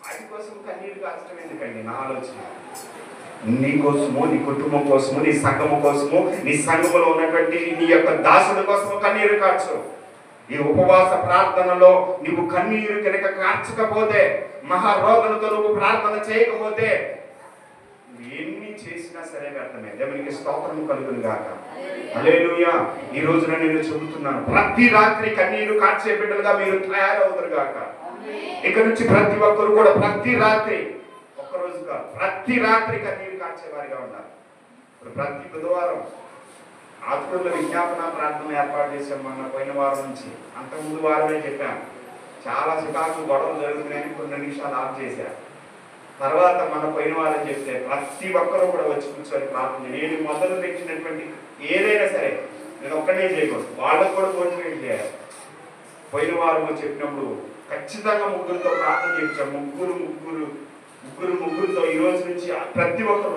వాటి కోసం కన్నీరు కాల్చడం ఎందుకండి? నా ఆలోచన నీ కోసము, నీ కుటుంబం కోసము, నీ సంఘము కోసము, నీ సంఘములో ఉన్నటువంటి నీ యొక్క దాసుడి కోసము కన్నీరు కార్చు. ఈ ఉపవాస ప్రార్థనలో నువ్వు కన్నీరు కనుక కార్చకపోతే, మహారోదనతో నువ్వు ప్రార్థన చేయకపోతే, ఎన్ని చేసినా సరే వ్యర్థమే. దేవునికి స్తోత్రం కలుగునుగాక. హల్లెలూయా. ఈ రోజున నేను చెబుతున్నాను, ప్రతి రాత్రి కన్నీరు కార్చే బిడ్డలుగా మీరు తయారవుదురుగాక. ఇక నుంచి ప్రతి ఒక్కరు కూడా ప్రతి రాత్రి, ఒక్కరోజు కాదు, ప్రతి రాత్రి కన్నీరు కార్చేవారిగా ఉండాలి. ఇప్పుడు ప్రతి బుధవారం ఆత్మీయుల విజ్ఞాపన ప్రార్థన ఏర్పాటు చేశాం. మొన్న పోయిన వారం నుంచి, అంతకుముందు వారమే చెప్పాను. చాలా చికాకు గొడవలు జరుగుతున్నాయని కొన్ని నిమిషాలు ఆఫ్ చేశాను. తర్వాత మన పోయిన వారం చెప్తే ప్రతి ఒక్కరూ కూడా వచ్చి కూర్చొని ప్రార్థన. నేను మొదలు పెట్టినటువంటి ఏదైనా సరే నేను ఒక్కనే చేయకూడదు, వాళ్ళకు కూడా మోటివేట్ చేయాలి. పోయిన వారం చెప్పినప్పుడు ఖచ్చితంగా ముగ్గురితో ప్రార్థన చేయించాం. ముగ్గురుతో ఈ రోజు నుంచి ప్రతి ఒక్కరు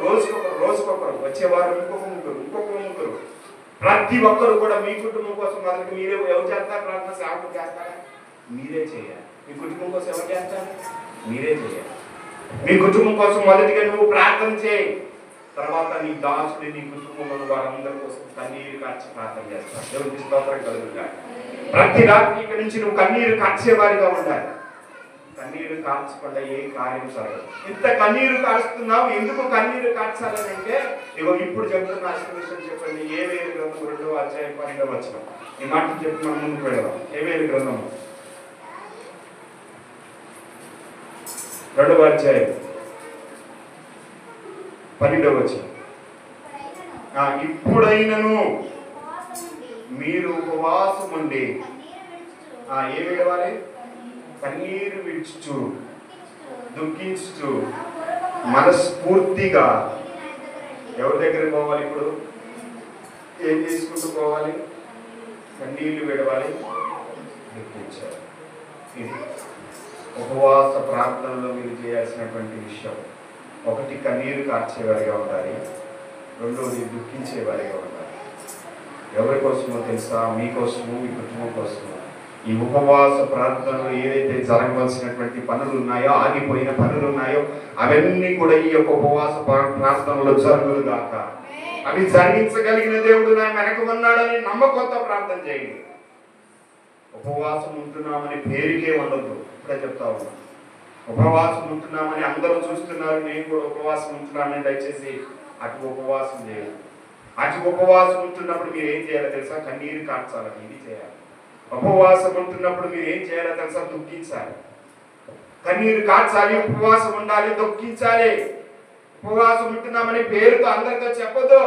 రోజుకొకరు వచ్చే వారం ఇంకొక ముగ్గురు ప్రతి ఒక్కరు కూడా మీ కుటుంబం కోసం మొదటి మీరే ఎవరు చేస్తారు? ప్రార్థన సేవకులు చేస్తారా? మీరే చేయాలి. మీ కుటుంబం కోసం ఎవరు చేస్తారు? మీరే చేయాలి. మీ కుటుంబం కోసం మొదటిగా నువ్వు ప్రార్థన చేయి. తర్వాత నీ దాసుడి, నీ కుటుంబంలో వారందరి కోసం కన్నీరు కార్చి ప్రార్థన చేస్తాను. దేవునికి స్తోత్రం కలుగునుగాక. ప్రతి రాత్రి ఇక్కడి నుంచి నువ్వు కన్నీరు కార్చేవారిగా ఉండాలి. కన్నీరు కార్చకుండా ఏ కార్యం జరగదు. ఇంత కన్నీరు కారుస్తున్నావు, ఎందుకు కన్నీరు కార్చాలని అంటే, ఇగో ఇప్పుడు చెప్తున్న విషయం చెప్పండి. ఏవేలు గ్రంథం 2వ అధ్యాయం 12వ వచనం. ఈ మాట చెప్పి మనం ముందుకు వెళ్దాం. ఏవేలు గ్రంథం 2వ అధ్యాయం 12వ వచనం. ఇప్పుడైనను మీరు ఉపవాసం ఉండి ఏమి విడవాలి? కన్నీరు విడుచుచు దుఃఖించుచు మనస్ఫూర్తిగా ఎవరి దగ్గరికి పోవాలి? ఇప్పుడు ఏం చేసుకుంటూ పోవాలి? కన్నీళ్లు విడవాలి, దుఃఖించాలి. ఇది ఉపవాస ప్రార్థనలో మీరు చేయాల్సినటువంటి విషయం. ఒకటి, కన్నీరు కార్చేవారిగా ఉండాలి. రెండోది, దుఃఖించేవారిగా ఉండాలి. ఎవరి కోసమో తెలుసా? మీకోసము, మీ కుటుంబం కోసము. ఈ ఉపవాస ప్రార్థనలో ఏదైతే జరగవలసినటువంటి పనులు ఉన్నాయో, ఆగిపోయిన పనులు ఉన్నాయో, అవన్నీ కూడా ఈ యొక్క ఉపవాస ప్రార్థనలో జరుగును గాక. అవి జరిగించగలిగిన దేవుడు నా వెనక ఉన్నాడని నమ్మకంతో ప్రార్థన చేయండి. ఉపవాసం ఉంటున్నామని పేరుకే ఉండదు. ఇప్పుడే చెప్తా ఉన్నాను, ఉపవాసం ఉంటున్నామని అందరూ చూస్తున్నారు, నేను కూడా ఉపవాసం ఉంటున్నానని దయచేసి అటు ఉపవాసం చేయాలి. అటు ఉపవాసం ఉంటున్నప్పుడు మీరు ఏం చేయాలో తెలుసా? కన్నీరు కార్చాలని ఇది చేయాలి. ఉపవాసం ఉంటున్నప్పుడు మీరు ఏం చేయాలో తెలుసా? దుఃఖించాలి, కన్నీరు కార్చాలి, ఉపవాసం ఉండాలి, దుఃఖించాలి. ఉపవాసం ఉంటున్నామని పేరుతో అందరితో చెప్పొద్దు.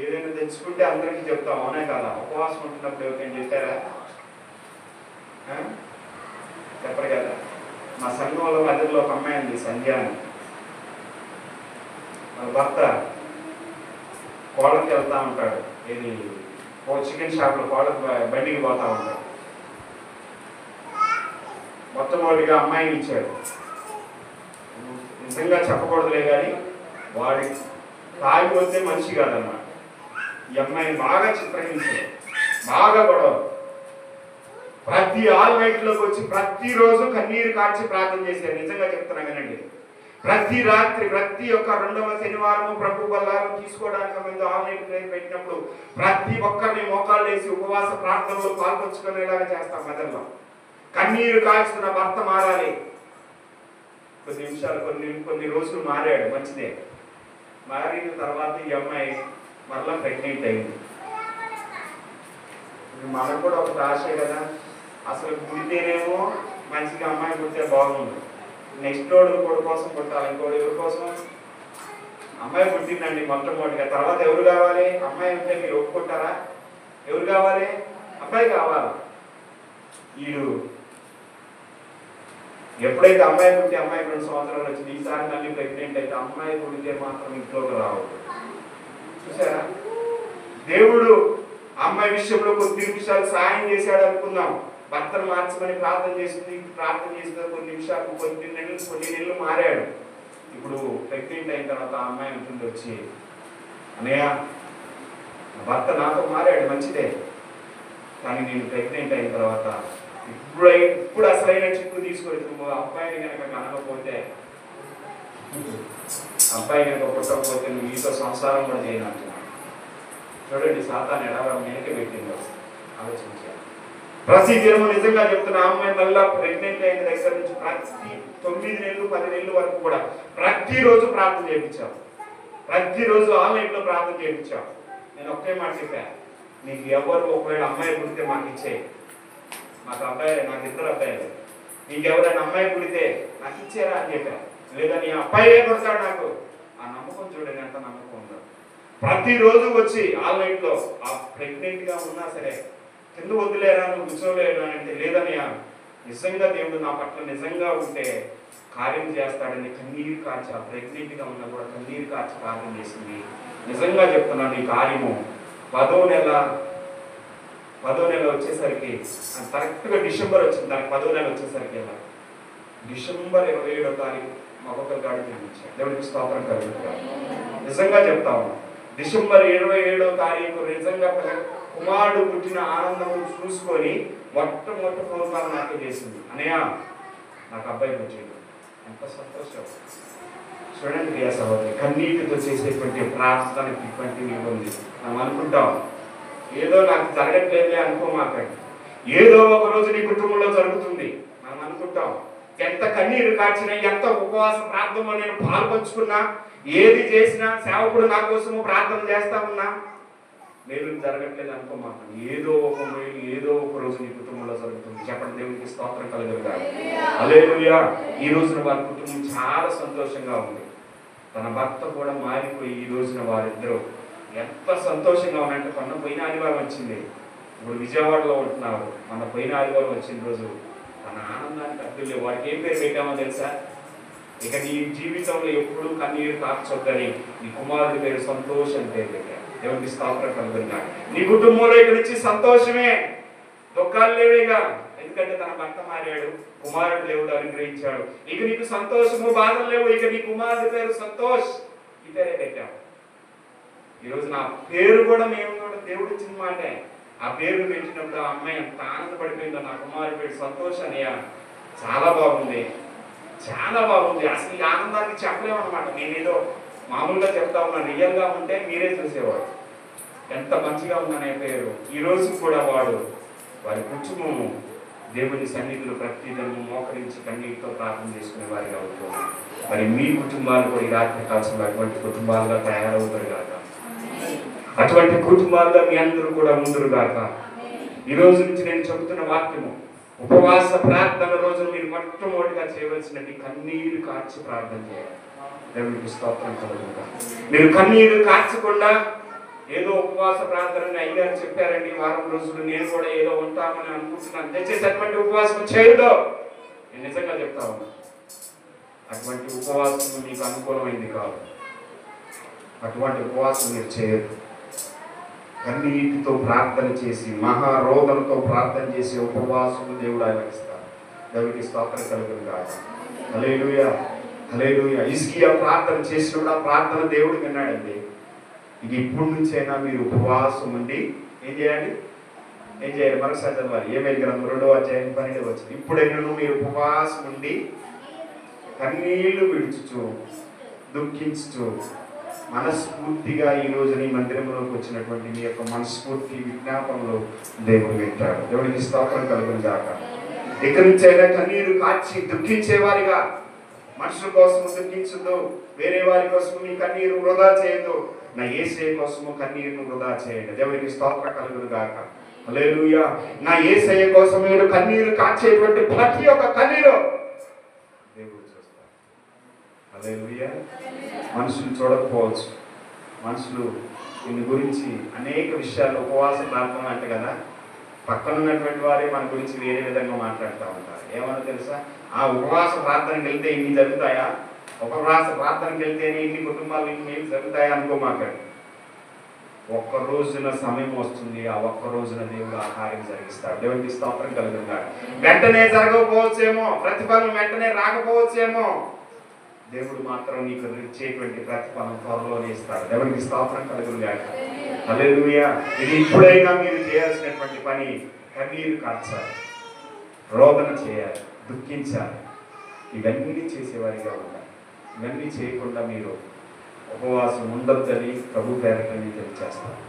ఏదైనా తెచ్చుకుంటే అందరికీ చెప్తాం, అవునే కదా? ఉపవాసం ఉంటున్నప్పుడు ఎవరికైనా చెప్పారా? చెప్పరు కదా. మా సంఘంలో మధ్యలో ఒక అమ్మాయి ఉంది, సంధ్య అని. భర్త కోళ్ళకి వెళ్తా ఉంటాడు, ఇది చికెన్ షాప్లో కోళ్ళకి బండికి పోతా ఉంటాడు. మొట్టమొదటిగా అమ్మాయిని ఇచ్చాడు. నిజంగా చెప్పకూడదులే కానీ వాడి తాగి వస్తే మనిషి కాదన్నమాట. ఈ అమ్మాయిని బాగా చిత్రహించాడు, బాగా గొడవ. ప్రతి ఆల్నైట్లోకి వచ్చి ప్రతిరోజు కన్నీరు కార్చి ప్రార్థన చేశారు. నిజంగా చెప్తున్నా వినండి. ప్రతి రాత్రి, ప్రతి ఒక్క 2వ శనివారం ప్రభు బల్లారం తీసుకోవడానికి ముందు ఆల్నైట్ ప్రేయర్ పెట్టినప్పుడు ప్రతి ఒక్కరిని మోకాళ్ళు వేసి ఉపవాస ప్రార్థనలో పాల్పంచుకునేలాగా చేస్తాం. మెదడులో కన్నీరు కాల్చుకున్న భర్త మారాలి. కొన్ని నిమిషాలు, కొన్ని రోజులు మారాడు, మంచిదే. మారిన తర్వాత ఈ అమ్మాయి మరలా ప్రెగ్నెంట్ అయింది. మనకు కూడా ఒక ఆశే కదా, అసలు పుడితేనేమో మంచిగా అమ్మాయి పుడితే బాగుంది, నెక్స్ట్ కొడు కోసం పుట్టాలి, ఇంకోటి ఎవరి కోసం? అమ్మాయి పుట్టిందండి మొట్టమొదటిగా. తర్వాత ఎవరు కావాలి? అమ్మాయి ఉంటే మీరు ఒప్పుకుంటారా? ఎవరు కావాలి? అబ్బాయి కావాలి. వీడు ఎప్పుడైతే అమ్మాయి పుట్టి అమ్మాయి 2 సంవత్సరాలు వచ్చింది, ఈసారి మళ్ళీ ప్రెగ్నెంట్ అయితే అమ్మాయి పుడితే మాత్రం ఇంట్లోకి రావద్దు. చూసారా? దేవుడు అమ్మాయి విషయంలో కొద్ది నిమిషాలు సాయం చేశాడు అనుకుందాం. భర్తను మార్చమని ప్రార్థన చేసింది, కొన్ని నిమిషాలు, కొన్ని నెలలు మారాడు. ఇప్పుడు ప్రెగ్నెంట్ అయిన తర్వాత ఆ అమ్మాయి ఉంటుంది వచ్చి, అన్నయ్య భర్త నాతో మారాడు, మంచిదే, కానీ నేను ప్రెగ్నెంట్ అయిన తర్వాత ఇప్పుడు అసలైన చిక్కు తీసుకొని అబ్బాయిని కనుక కనకపోతే, అబ్బాయి కనుక పుట్టకపోతే నువ్వు మీతో సంసారం కూడా చేయనంటున్నాను. చూడండి సాతాను ఎలా వెనక పెట్టిందో ఆలోచించాను. ప్రతి దినము నిజంగా చెప్తున్నా, అమ్మాయి మళ్ళా ప్రెగ్నెంట్ అయిన దగ్గర నుంచి ప్రతి 9 నెలలు 10 నెలల వరకు కూడా ప్రతిరోజు ప్రార్థన చేయించాం. ప్రతిరోజు ఆన్లైన్లో ప్రార్థన చేయించాం. నేను ఒకే మాట చెప్పాను, నీకు ఎవరు ఒకవేళ అమ్మాయి పుడితే మాకు ఇచ్చేయి. మాకు అబ్బాయి, నాకు 2 అబ్బాయిలు, నీకు ఎవరైనా అమ్మాయి పుడితే నాకు ఇచ్చేరా అని చెప్పాను. లేదా నీ అబ్బాయే పుడతాడు నాకు. ఆ నమ్మకం చూడండి, ఎంత నమ్మకం ఉందో. ప్రతిరోజు వచ్చి ఆన్లైన్లో ఆ ప్రెగ్నెంట్గా ఉన్నా సరే, కింద వదిలేరా, నువ్వు కూర్చోలేరా అంటే, లేదని నిజంగా దేవుడు నా పట్ల నిజంగా ఉంటే కార్యం చేస్తాడని కన్నీరు కార్చి, ఆ ప్రెగ్నెంట్గా ఉన్నా కూడా కన్నీరు కార్చి ప్రార్థన చేసింది. నిజంగా చెప్తున్నాను, ఈ కార్యము 10వ నెల వచ్చేసరికి, కరెక్ట్గా డిసెంబర్ వచ్చింది, దానికి 10వ నెల వచ్చేసరికి డిసెంబర్ 27వ తారీఖు మగొక గాడి జన్మించాడు. దేవుడికి స్తోత్రం కలుగుతాడు. నిజంగా చెప్తాము, డిసెంబర్ 27వ తారీఖు నిజంగా కుమారుడు పుట్టిన ఆనందము చూసుకొని మొట్టమొదటి ఫోన్ కాల్ నాకే చేసింది, అన్నయ్య నాకు అబ్బాయి పుట్టాడు. ఎంత సంతోషం చూడండి ప్రియ సహోదరి. కన్నీటితో చేసేటువంటి ప్రార్థనకి ఇటువంటివి ఉంది. మనం అనుకుంటాం ఏదో నాకు జరగట్లేదే అనుకోమాకండి, ఏదో ఒక రోజు నీ కుటుంబంలో జరుగుతుంది. మనం అనుకుంటాం ఎంత కన్నీరు కాచినా, ఎంత ఉపవాస ప్రార్థనలో నేను పాల్పంచుకున్నా, ఏది చేసినా సేవకుడు నా కోసము ప్రార్థన చేస్తా ఉన్నా, మేలు జరగట్లేదు అనుకోమాకండి. ఏదో ఒక మేలు ఏదో ఒక రోజు నీ కుటుంబంలో జరుగుతుంది. చెప్పండి, దేవునికి స్తోత్రం కలుగుతాడు. హల్లెలూయా. ఈ రోజున వారి కుటుంబం చాలా సంతోషంగా ఉంది. తన భర్త కూడా మారిపోయి ఈ రోజున వారిద్దరూ ఎంత సంతోషంగా ఉన్నాయంటే, పోయిన ఆదివారం వచ్చింది, ఇప్పుడు విజయవాడలో ఉంటున్నారు. మన పోయిన ఆదివారం వచ్చిన రోజు తన ఆనందానికి అర్థం లేవు. వాడికి ఏం పేరు పెట్టామో తెలుసా? ఇక నీ జీవితంలో ఎప్పుడు కన్నీరు కార్చొద్దని నీ కుమారుడి పేరు సంతోష్ అని పేరు పెట్టాడు. దేవునికి స్తోత్రం కలుగునుగా. నీ కుటుంబంలో ఇక నుంచి సంతోషమే, దుఃఖాలు లేవేగా. ఎందుకంటే తన భర్త మారాడు, కుమారుడు దేవుడు అనుగ్రహించాడు. ఇక నీకు సంతోషము, బాధలు లేవు. ఇక నీ కుమారుడి పేరు సంతోష్, ఈ పేరే పెట్టాము. ఈరోజు నా పేరు కూడా మేము కూడా దేవుడు ఇచ్చిన మాటే. ఆ పేరు పెట్టినప్పుడు ఆ అమ్మాయి ఎంత ఆనందపడిపోయిందో, నా కుమారుడి పేరు సంతోష్ అనియా. చాలా బాగుంది, చాలా బాగుంది. అసలు ఈ ఆనందాన్ని చెప్పలేమన్నమాట. నేనేదో మామూలుగా చెప్తా ఉన్నాను, రియల్గా ఉంటే మీరే చూసేవాడు ఎంత మంచిగా ఉందనే పేరు. ఈరోజు కూడా వారి కుటుంబము దేవుని సన్నిధిలో ప్రతిదినము మోకరించి కన్నీటితో ప్రార్థన చేసుకునే వారిగా అవుతున్నారు. మరి మీ కుటుంబాలు కూడా ఈ రాత్రి కాల్సిన అటువంటి కుటుంబాలుగా తయారవుతారు కాక, అటువంటి కుటుంబాలుగా మీ అందరూ కూడా ముందురు కాక. ఈ రోజు నుంచి నేను చెబుతున్న వాక్యము, ఉపవాస ప్రార్థన రోజు మీరు మొట్టమొదటిగా చేయవలసినది కన్నీరు కార్చి ప్రార్థన చేయాలి. దేవునికి స్తోత్రం కలుగునుగా. మీరు కన్నీరు కార్చకుండా ఏదో ఉపవాస ప్రార్థనని అయ్యారు చెప్పారండి వారం రోజులు, నేను కూడా ఏదో ఉంటామని అనుకుంటున్నాను, దయచేసి అటువంటి ఉపవాసం చేయదు. నేను నిజంగా చెప్తా ఉన్నా, అటువంటి ఉపవాసం మీకు అనుకూలమైంది కాదు. అటువంటి ఉపవాసం మీరు చేయదు. కన్నీటితో ప్రార్థన చేసి, మహారోదనతో ప్రార్థన చేసి ఉపవాసం దేవుడు ఆయన ఇస్తారు. దేవుడికి స్తోత్రం కలుగునుగా. హల్లెలూయా, హల్లెలూయా. హిజ్కియా ప్రార్థన చేసినప్పుడు ఆ ప్రార్థన దేవుడు విన్నాడండి. ఇక ఇప్పటి నుంచైనా మీరు ఉపవాసం ఉండి ఏం చేయాలి? మరొకసారి చదవాలి. ఏమేమి గ్రంథం 2వ అధ్యాయం 12వ వచనం. ఇప్పుడైనా మీరు ఉపవాసం ఉండి కన్నీళ్లు విడుచుచు దుఃఖించుచు మనస్ఫూర్తిగా ఈ రోజు నీ మందిరంలోకి వచ్చినటువంటి మీ యొక్క మనస్ఫూర్తి విజ్ఞాపనలు దేవుడు వింటాడు. దేవుడికి స్తోత్రం కలుగునుగాక. ఇక్కడి నుంచి అయినా కన్నీరు కార్చి దుఃఖించేవారిగా, మనుషుల కోసం దుఃఖించదు, వేరే వారి కోసం మీ కన్నీరు వృధా చేయదు. నా యేసయ్య కోసము కన్నీరును వృధా చేయండి. దేవుడికి స్తోత్రం కలుగునుగాక. హల్లెలూయా. నా యేసయ్య కోసం మీరు కన్నీరు కార్చేటువంటి ప్రతి ఒక్క కన్నీరు దేవుడు చూస్తారు. హల్లెలూయా. మనుషులు చూడకపోవచ్చు, మనుషులు దీని గురించి అనేక విషయాలు ఉపవాస ప్రార్థన అంటే కదా, పక్కన ఉన్నటువంటి వారే మన గురించి వేరే విధంగా మాట్లాడుతూ ఉంటారు. ఏమన్నా తెలుసా? ఆ ఉపవాస ప్రార్థనకి వెళ్తే ఇన్ని జరుగుతాయా, ఉపవాస ప్రార్థనకి వెళ్తేనే ఇన్ని కుటుంబాలు ఇన్ని జరుగుతాయా అనుకోమాకండి. ఒక్క రోజున సమయం వస్తుంది, ఆ ఒక్క రోజున దేవుడు ఆ కార్యం జరిగిస్తాడు. దేవుడికి స్తోత్రం కలుగునుగాక. వెంటనే జరగకపోవచ్చేమో, ప్రతిఫలం వెంటనే రాకపోవచ్చేమో, దేవుడు మాత్రం నీకు ఇచ్చేటువంటి ప్రతిఫలం త్వరలోనే ఇస్తాడు. దేవుడికి స్తోత్రం కలుగునుగాక. హల్లెలూయా. ఇది ఇప్పుడైనా మీరు చేయాల్సినటువంటి పని, కన్నీరు కార్చాలి, రోదన చేయాలి, దుఃఖించాలి. ఇవన్నీ చేసేవారిగా ఉండాలి. ఇవన్నీ చేయకుండా మీరు ఉపవాసం ఉండొద్దని ప్రభు పేరట తెలియజేస్తారు.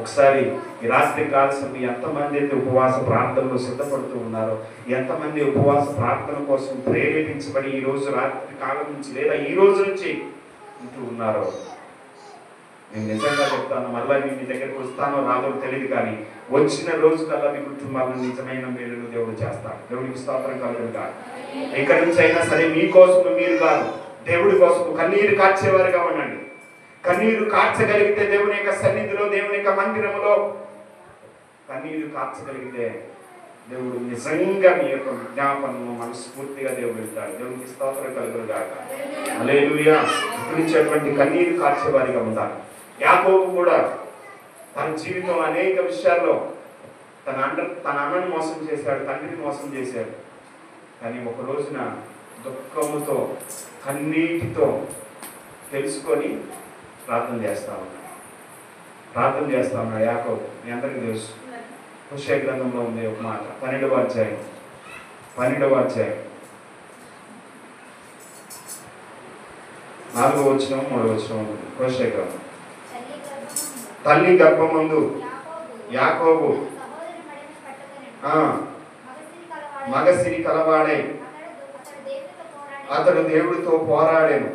ఒకసారి ఈ రాత్రి కాల్సిన ఎంతమంది అయితే ఉపవాస ప్రార్థనలో సిద్ధపడుతూ ఉన్నారో, ఎంతమంది ఉపవాస ప్రార్థన కోసం ప్రేరేపించబడి ఈ రోజు రాత్రి కాలం నుంచి లేదా ఈ రోజు నుంచి ఉంటూ ఉన్నారో, నేను నిజంగా చెప్తాను, మళ్ళీ నేను మీ దగ్గరికి వస్తానో రాదో తెలియదు, కానీ వచ్చిన రోజు కల్లా మీ కుటుంబాలను నిజమైన మేలును దేవుడు చేస్తాడు. దేవుడికి స్తోత్రం కలుగునుగాక. ఇక్కడి నుంచి అయినా సరే మీకోసం మీరు కాదు, దేవుడి కోసం కన్నీరు కార్చేవారుగా ఉండండి. కన్నీరు కార్చగలిగితే దేవుని యొక్క సన్నిధిలో, దేవుని యొక్క మందిరంలో కన్నీరు కార్చగలిగితే దేవుడు నిజంగా మీ యొక్క విజ్ఞాపనను మనస్ఫూర్తిగా దేవుడు ఇస్తాడు. దేవునికి స్తోత్రం కలుగునుగాక. హల్లెలూయా. ఇక్కడిచ్చేటువంటి కన్నీరు కార్చేవారిగా ఉండాలి. యాకోబు కూడా తన జీవితంలో అనేక విషయాల్లో తన అన్నను మోసం చేశాడు, తండ్రిని మోసం చేశాడు. కానీ ఒక రోజున దుఃఖముతో కన్నీటితో తెలుసుకొని ప్రార్థన చేస్తా ఉన్నాడు యాకోబు. మీ అందరికీ తెలుసు, హోషేయ గ్రంథంలో ఉంది ఒక మాట, 12వ అధ్యాయం 4వ వచనం 3వ వచనం ఉంటుంది. హోషేయ గ్రంథం. తల్లి గర్భమందు యాకోబు మగసిరి కలవాడై అతడు దేవుడితో పోరాడెను,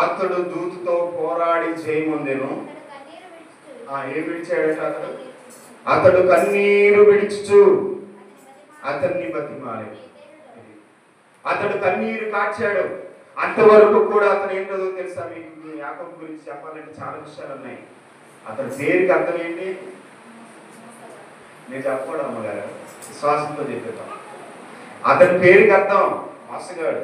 అతడు దూతతో పోరాడి జయమొందెను. ఏం విడిచాడట? అతడు కన్నీరు విడిచుచు అతన్ని బతిమాలెను. అతడు కన్నీరు కార్చాడు. అంతవరకు కూడా అతను ఏంటో తెలుసా మీకు? యాకోబు గురించి చెప్పాలంటే చాలా విషయాలు ఉన్నాయి. అతని పేరుకి అర్థం ఏంటి? నేను చెప్పకూడదు అమ్మగారు, విశ్వాసంతో చెప్పేద్దాం. అతని పేరుకి అర్థం మోసగాడు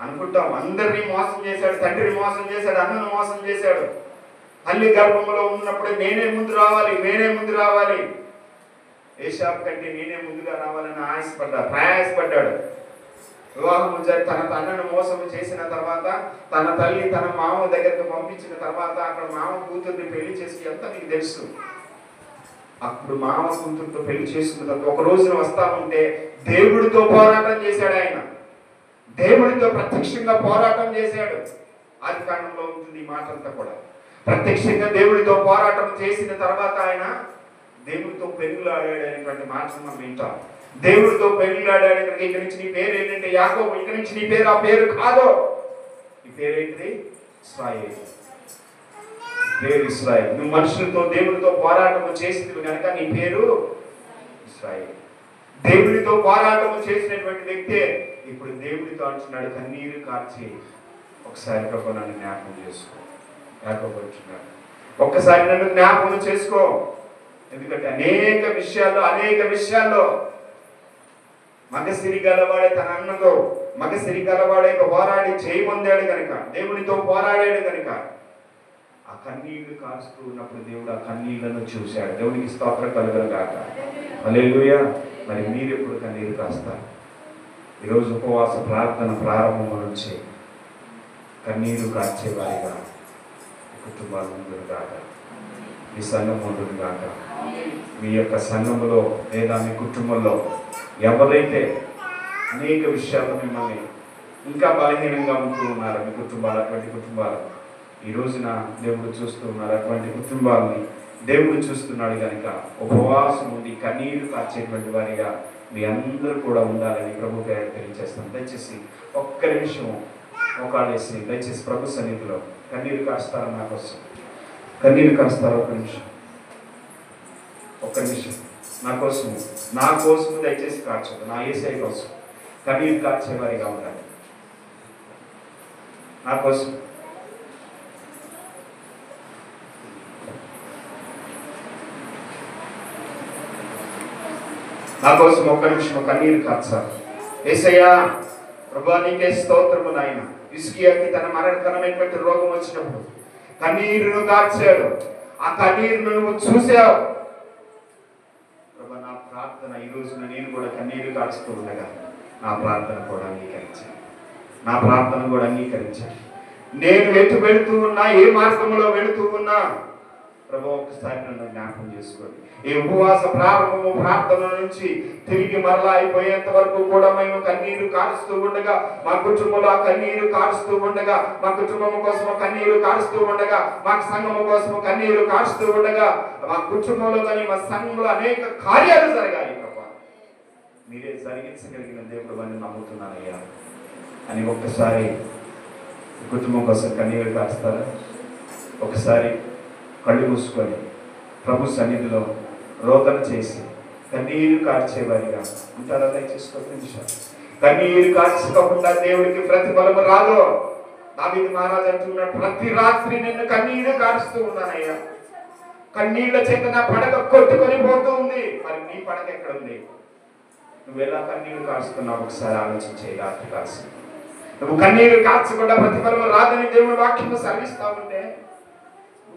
అనుకుంటాం. అందరినీ మోసం చేశాడు, తండ్రిని మోసం చేశాడు, అన్నను మోసం చేశాడు. తల్లి గర్భంలో ఉన్నప్పుడు నేనే ముందు రావాలి, ఏషాపు కంటే నేనే ముందుగా రావాలని ప్రయాసపడ్డాడు. వివాహం జరిగి తన అన్నను మోసం చేసిన తర్వాత తన తల్లి తన మామ దగ్గరికి పంపించిన తర్వాత అక్కడ మామ కూతుర్ని పెళ్లి చేసి ఎంత మీకు తెలుసు. అప్పుడు మామ కూతురుతో పెళ్లి చేసుకున్న తర్వాత ఒక రోజున వస్తా ఉంటే దేవుడితో పోరాటం చేశాడు. ఆయన దేవుడితో ప్రత్యక్షంగా పోరాటం చేశాడు. ఆది కాండంలో ఉంటుంది ఈ మాట అంతా కూడా. ప్రత్యక్షంగా దేవుడితో పోరాటం చేసిన తర్వాత ఆయన దేవుడితో పెనుగులాడాడు అనేటువంటి మాట మనం వింటాం. దేవుడితో పెనుగులాడాడు. ఇక్కడి నుంచి నీ పేరు ఏంటంటే యాకోబు, ఇక్కడి నుంచి నీ పేరు ఆ పేరు కాదు, ఈ పేరేంటిది ఇశ్రాయేలు, పేరు ఇశ్రాయేలు. నువ్వు మనుషులతో దేవుడితో పోరాటం చేసింది కనుక నీ పేరు ఇశ్రాయేలు. దేవుడితో పోరాటం చేసినటువంటి వ్యక్తే ఇప్పుడు దేవుడితో అంటున్నాడు కన్నీరు కార్చి ఒకసారి ప్రభు నన్ను జ్ఞాపకం చేసుకో. యాకోబు అంటున్నాడు ఒక్కసారి నన్ను జ్ఞాపకం చేసుకో. ఎందుకంటే అనేక విషయాల్లో మగసిరి గలవాడే తన అన్నతో మగసిరి గలవాడే పోరాడి చేయి పొందాడు కనుక, దేవునితో పోరాడాడు కనుక ఆ కన్నీళ్లు కారుస్తూ ఉన్నప్పుడు దేవుడు ఆ కన్నీళ్లను చూశాడు. దేవునికి స్తోత్రం కలుగును గాక. హల్లెలూయా. మరి మీరు ఎప్పుడు కన్నీరు కాస్తారు? ఈరోజు ఉపవాస ప్రార్థన ప్రారంభం నుంచి కన్నీరు కార్చేవారిగా కుటుంబాలు ముందుకు కాక, మీ సంఘం ముందుకు కాక, మీ యొక్క సంఘంలో లేదా మీ కుటుంబంలో ఎవరైతే అనేక విషయాలు మిమ్మల్ని ఇంకా బలహీనంగా ఉంటూ ఉన్నారు, మీ కుటుంబాలు, అటువంటి కుటుంబాలు ఈ రోజున దేవుడు చూస్తూ ఉన్నారు. అటువంటి కుటుంబాలని దేవుడు చూస్తున్నాడు కనుక ఉపవాసం ఉండి కన్నీరు కార్చేటువంటి వారిగా మీ అందరూ కూడా ఉండాలని ప్రభు పేరు తెలియజేస్తాం. దయచేసి ఒక్క నిమిషం మోకాళ్ళేసి దయచేసి ప్రభు సన్నిధిలో కన్నీరు కాస్తారా, నా కోసం కన్నీరు కాస్తారా? ఒక్క నిమిషం నా కోసం దయచేసి కార్చదు, నా యేసయ్య కోసం కన్నీరు కార్చేవారిగా ఉండాలి. నా కోసం ఒక్క నిమిషం కన్నీరు కార్చాలి. యేసయ్యా ప్రభువా నీకే స్తోత్రము నాయన. హిజ్కియాకి తన మరణకరమైనటువంటి రోగం వచ్చినప్పుడు కన్నీరును కార్చాడు. ఆ కన్నీరును నువ్వు చూసావు ప్రభువా. నా ప్రార్థన ఈ రోజున నేను కూడా కన్నీరు కాచుతూ ఉండగా నా ప్రార్థన కూడా అంగీకరించాను. నేను ఎటు వెళుతూ ఉన్నా, ఏ మార్గంలో వెళుతూ ఉన్నా ప్రభు ఒకసారి నన్ను జ్ఞాపకం చేసుకోండి. ఈ ఉపవాస ప్రార్థన నుంచి తిరిగి మరలా అయిపోయేంత వరకు కూడా మేము కన్నీరు కారుస్తూ ఉండగా, మా కుటుంబంలో కన్నీరు కారుస్తూ ఉండగా, మా కుటుంబం కోసం కన్నీరు కారుస్తూ ఉండగా, మా సంఘము కోసం కన్నీరు కారుస్తూ ఉండగా, మా కుటుంబంలో కానీ మా సంఘంలో అనేక కార్యాలు జరగాలి ప్రభు. మీరే జరిగించగలిగిన దేవుడు అని నమ్ముతున్నానయ్యా అని ఒక్కసారి కుటుంబం కోసం కన్నీరు కారుస్తారా? ఒకసారి కళ్ళు మూసుకొని ప్రభు సన్నిధిలో రోదన చేసి కన్నీరు కార్చేవారిగా ఉంటారా? దయచేసి కన్నీరు కార్చుకోకుండా దేవుడికి ప్రతిఫలము రాదు. దావీదు మహారాజు అంటున్నాడు, ప్రతి రాత్రి నిన్ను కన్నీరు కారుస్తూ ఉన్నానయ్యా, కన్నీళ్ల చేత నా పడక కొట్టుకొని పోతూ ఉంది. మరి నీ పడక ఎక్కడ ఉంది? నువ్వు ఎలా కన్నీరు కారుస్తున్నావు ఒకసారి ఆలోచించే. రాత్రి కాల్సి నువ్వు కన్నీరు కార్చకుండా ప్రతిఫలము రాదని దేవుడి వాక్యం సెలవిస్తా ఉంటే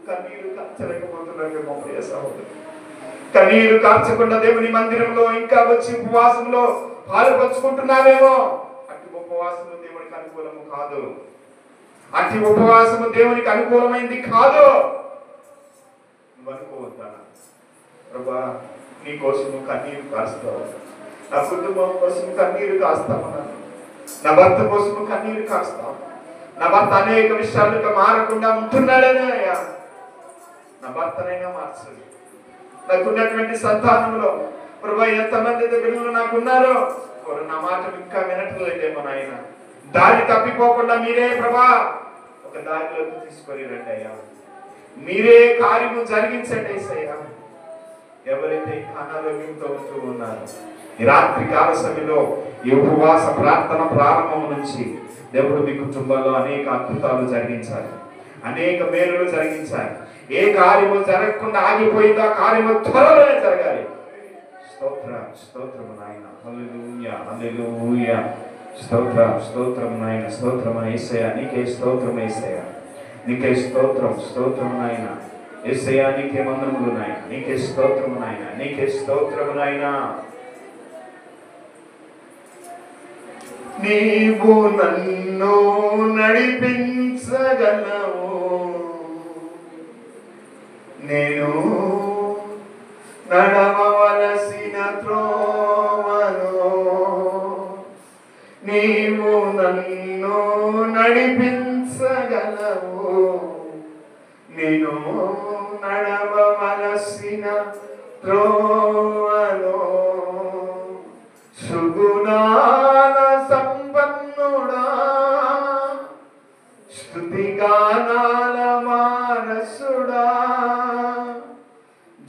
కన్నీరు కార్చలేకపోతున్నావేమో ప్రియ సహోదరు. కన్నీరు కార్చకుండా దేవుని మందిరంలో ఇంకా వచ్చి ఉపవాసంలో పాలు పంచుకుంటున్నావేమో. అట్టి ఉపవాసము దేవునికి అనుకూలము కాదు. అట్టి ఉపవాసము దేవునికి అనుకూలమైంది కాదు. నువ్వు అనుకోవద్దా ప్రభా నీ కోసము కన్నీరు కాస్తావు, నా కుటుంబం కోసం కన్నీరు కాస్తామన్నాను, నా భర్త కోసము కన్నీరు కాస్తావు. నా భర్త అనేక విషయాలుగా మారకుండా ఉంటున్నాడనే అయ్యా, నా భర్తనైనా మార్చండి. నాకున్నటువంటి సంతానంలో ప్రభా ఎంతమంది బిడ్డలు నాకున్నారో వారు నా మాట ఇంకా వినట్లేదేమో నాయన. దారి తప్పిపోకుండా మీరే ప్రభా ఒక దారిలోకి తీసుకొని రండి అయ్యా. మీరే కార్యము జరిగించండి అయ్యా. ఎవరైతే అనారోగ్యంతో ఉంటూ ఉన్నారో ఈ రాత్రి కాల సమయంలో ఈ ఉపవాస ప్రార్థన ప్రారంభం నుంచి దేవుడు మీ కుటుంబాల్లో అనేక అద్భుతాలు జరిగించాలి, అనేక మేలులు జరిగించాలి. ఏ కార్యము జరగకుండా ఆగిపోయిందో ఆ కార్యము త్వరలోనే జరగాలి. స్తోత్రము నాయన. హల్లెలూయా హల్లెలూయా. స్తోత్రం నాయన. స్తోత్రం యేసయ్యా, నీకే స్తోత్రం యేసయ్యా, నీకే స్తోత్రం నాయన. యేసయ్యా నీకే వందనములు నాయన, నీకే స్తోత్రము నాయన, నీకే స్తోత్రము నాయన. నీవు నన్ను నడిపించగలవు, నేను నడవవలసిన త్రోవను. నీవు నన్ను నడిపించగలవు, నేను నడవవలసిన త్రోవను. సుగుణాల సంపన్నుడా, స్తుతిగానాల వారసుడా,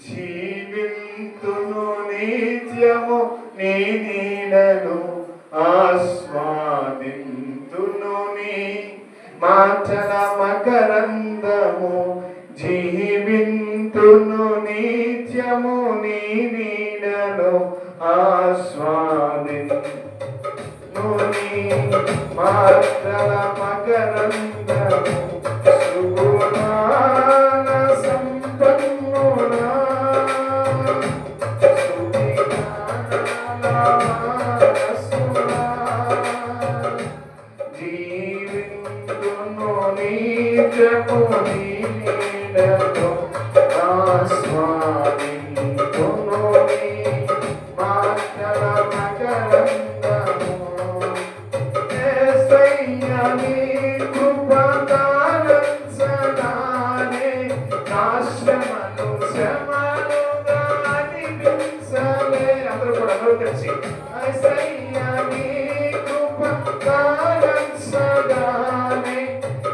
జీవింతును నిత్యము నీ నీడను, ఆస్వాదింతును నీ మాటల మకరందము. జీవింతును నిత్యము నీ నీడను, ఆస్వాదింతును నీ మాటల మకరందము. సుగుణాల సంపన్నుడా, స్తుతిగానాల వారసుడా, జీవింతును నిత్యము నీ నీడను, ఆస్వాదింతును నీ మాటల మకరందము. యేసయ్యా నీ కృప కాలంచగానే, నా శ్రమను శ్రమలుగా అనిపించలే. అందరూ కలిసి యేసయ్యా నీ కృప కాలంచగానే,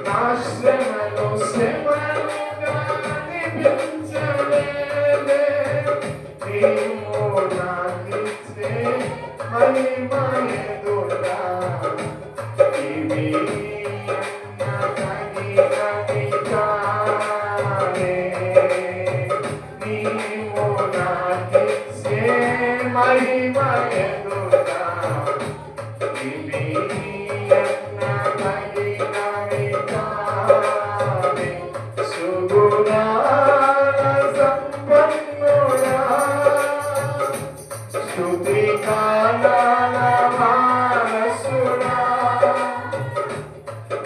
నా శ్రమను శ్రమలుగా అనిపించలే. నీవు నాకిచ్చే మహిమ ఎదుట ఇవి తగినవి కానే. నీవు నాకిచ్చే మహిమ ఎదుట ఇవి తగినవి కానే. సుగుణాల సంపన్నుడా, స్తుతిగానాల వారసుడా,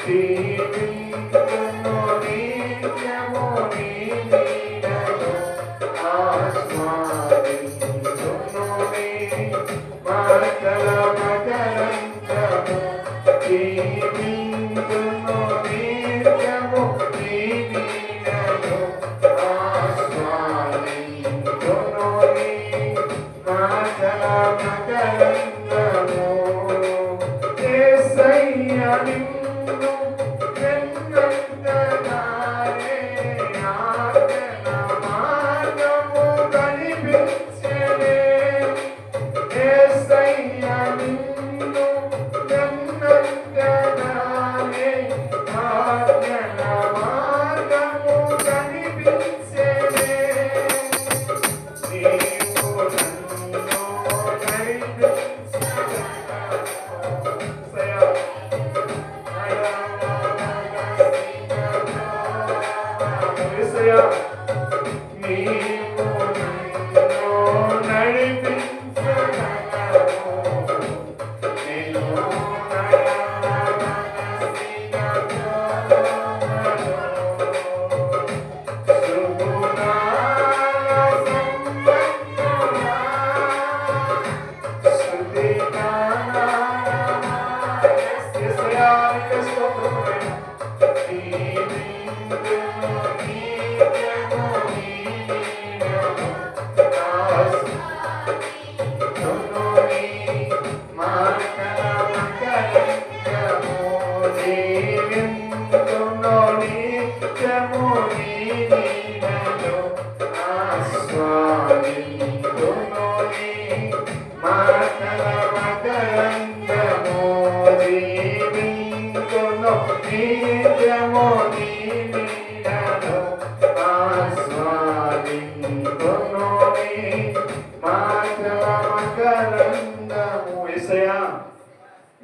జీవింతును నిత్యము నీ నీడను, ఆస్వాదింతును నీ మాటల మకరందము. జీవింతును నిత్యము నీ నీడను, ఆస్వాదింతును నీ మాటల మకరందము. యేసయ్యా నిన్ను వెన్నంతగానే, ఆజ్ఞల మార్గము కనిపించెనే. యేసయ్యా నిన్ను వెన్నంతగానే, ఆజ్ఞల మార్గము కనిపించెనే. నీవు నన్ను యేసయ్యా నీవు నన్ను నడిపించగలవు, నేను నడవవలసిన త్రోవను. సుగుణాల సంపన్నుడా,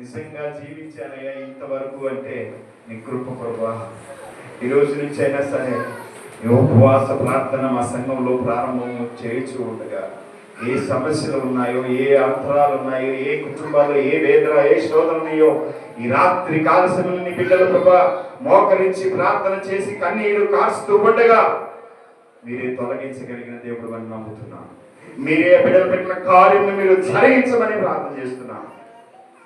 నిజంగా జీవించానయ్యా ఇంతవరకు అంటే నీ కృప ప్రభా. ఈ రోజు నుంచి అయినా సరే ఈ ఉపవాస ప్రార్థన మా సంఘంలో ప్రారంభం చేయించు ఉండగా ఏ సమస్యలు ఉన్నాయో, ఏ అంతరాలు ఉన్నాయో, ఏ కుటుంబాల్లో ఏ వేదన, ఏ శోధన ఉన్నాయో ఈ రాత్రి కాల సమయంలో నీ బిడ్డలు ప్రభా మోకరించి ప్రార్థన చేసి కన్నీరు కాస్తూ ఉండగా మీరే తొలగించగలిగిన దేవుడు అని నమ్ముతున్నాను. మీరే ఆ బిడ్డలు పెట్టిన కార్యం మీరు జరిగించమని ప్రార్థన చేస్తున్నాను.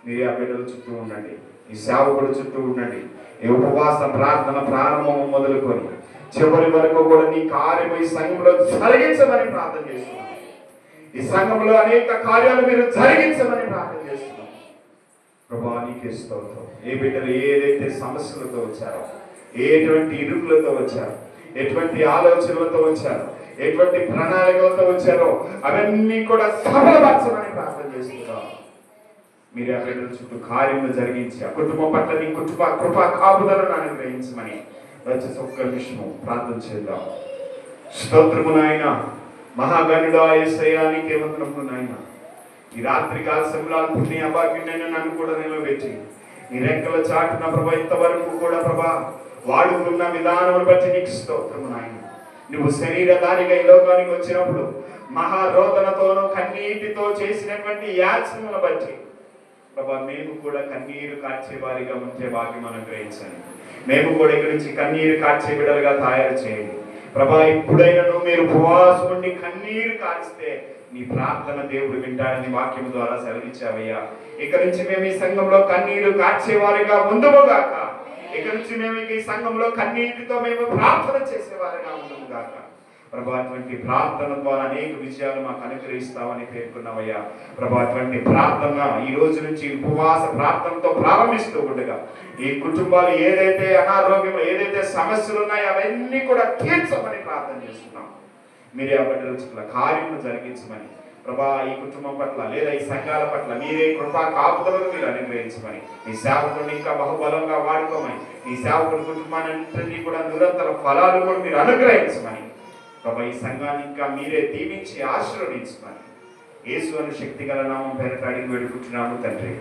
మీరే ఆ బిడ్డల చుట్టూ ఉండండి, ఈ సేవకుడు చుట్టూ ఉండండి. ఈ ఉపవాస ప్రార్థన ప్రారంభం మొదలుకొని చివరి వరకు కూడా నీ కార్యం ఈ సంఘంలో జరిగించమని ప్రార్థన చేస్తున్నాను. ఈ సంఘంలో అనేక కార్యాలు మీరు జరిగించమని ప్రార్థన చేస్తున్నాం. ప్రభా నీకే స్తోత్రం. ఏ బిడ్డలు ఏదైతే సమస్యలతో వచ్చారో, ఎటువంటి ఇరుకులతో వచ్చారో, ఎటువంటి ఆలోచనలతో వచ్చారో, ఎటువంటి ప్రణాళికలతో వచ్చారో అవన్నీ కూడా సఫలపరచమని ప్రార్థన చేస్తున్నాం. మీరు ఆ బిడ్డల చుట్టూ కార్యము జరిగించి ఆ కుటుంబం పట్ల నీ కృపా కాపుదలను అనుగ్రహించమని వచ్చేసి ఒక్క నిమిషము ప్రార్థన చేద్దాం. స్తోత్రము నాయన, మహాగణుడా యేసయ్యా నీకే వందనములు నాయన. ఈ రాత్రి కాల సమయంలో నీ అభాగ్యుడైన నన్ను కూడా నిలబెట్టి నీ రెక్కల చాటున ప్రభా ఇంతవరకు కూడా ప్రభా వాడుకున్న విధానం బట్టి నీకు స్తోత్రము నాయన. నువ్వు శరీరధారిగా ఈ లోకానికి వచ్చినప్పుడు మహారోదనతోనూ కన్నీటితో చేసినటువంటి యాచనలను బట్టి ప్రభా మేము కూడా కన్నీరు కార్చే వారిగా ఉంటే భాగ్యం అనుగ్రహించండి. మేము కూడా ఇక్కడి నుంచి కన్నీరు కార్చే బిడ్డలుగా తయారు చేయండి ప్రభా. ఇప్పుడైనా మీరు ఉపవాసం ఉండి కన్నీరు కారిస్తే నీ ప్రార్థన దేవుడు వింటాడని వాక్యం ద్వారా సెలవిచ్చావయ్యా. ఇక నుంచి మేము ఈ సంఘంలో కన్నీరు కార్చేవారిగా ఉందముగాక. ఇక నుంచి మేము ఈ సంఘంలో కన్నీటితో మేము ప్రార్థన చేసేవారిగా ఉందముగాక ప్రభా. అటువంటి ప్రార్థన ద్వారా అనేక విజయాలు మాకు అనుగ్రహిస్తామని పేర్కొన్నావయ్యా ప్రభా. అటువంటి ప్రార్థన ఈ రోజు నుంచి ఉపవాస ప్రార్థనతో ప్రారంభిస్తూ ఉండగా ఈ కుటుంబాలు ఏదైతే అనారోగ్యం, ఏదైతే సమస్యలు ఉన్నాయో అవన్నీ కూడా తీర్చమని ప్రార్థన చేస్తున్నాం. మీరే ఆ బిడ్డల చుట్టూ కార్యము జరిగించమని ప్రభా. ఈ కుటుంబం పట్ల లేదా ఈ సంఘాల పట్ల మీరే కృపా కాపుదలను మీరు అనుగ్రహించమని, మీ సేవకుడిని ఇంకా బహుబలంగా వాడుకోమని, ఈ సేవకుడి కుటుంబాన్ని కూడా నిరంతర ఫలాలు కూడా మీరు అనుగ్రహించమని ప్రభా. ఈ సంఘాన్ని ఇంకా మీరే దీవించి ఆశీర్వదించమని యేసు అను శక్తి గల నామం పేరిట అడిగి వేడుకుంటున్నాము తండ్రి.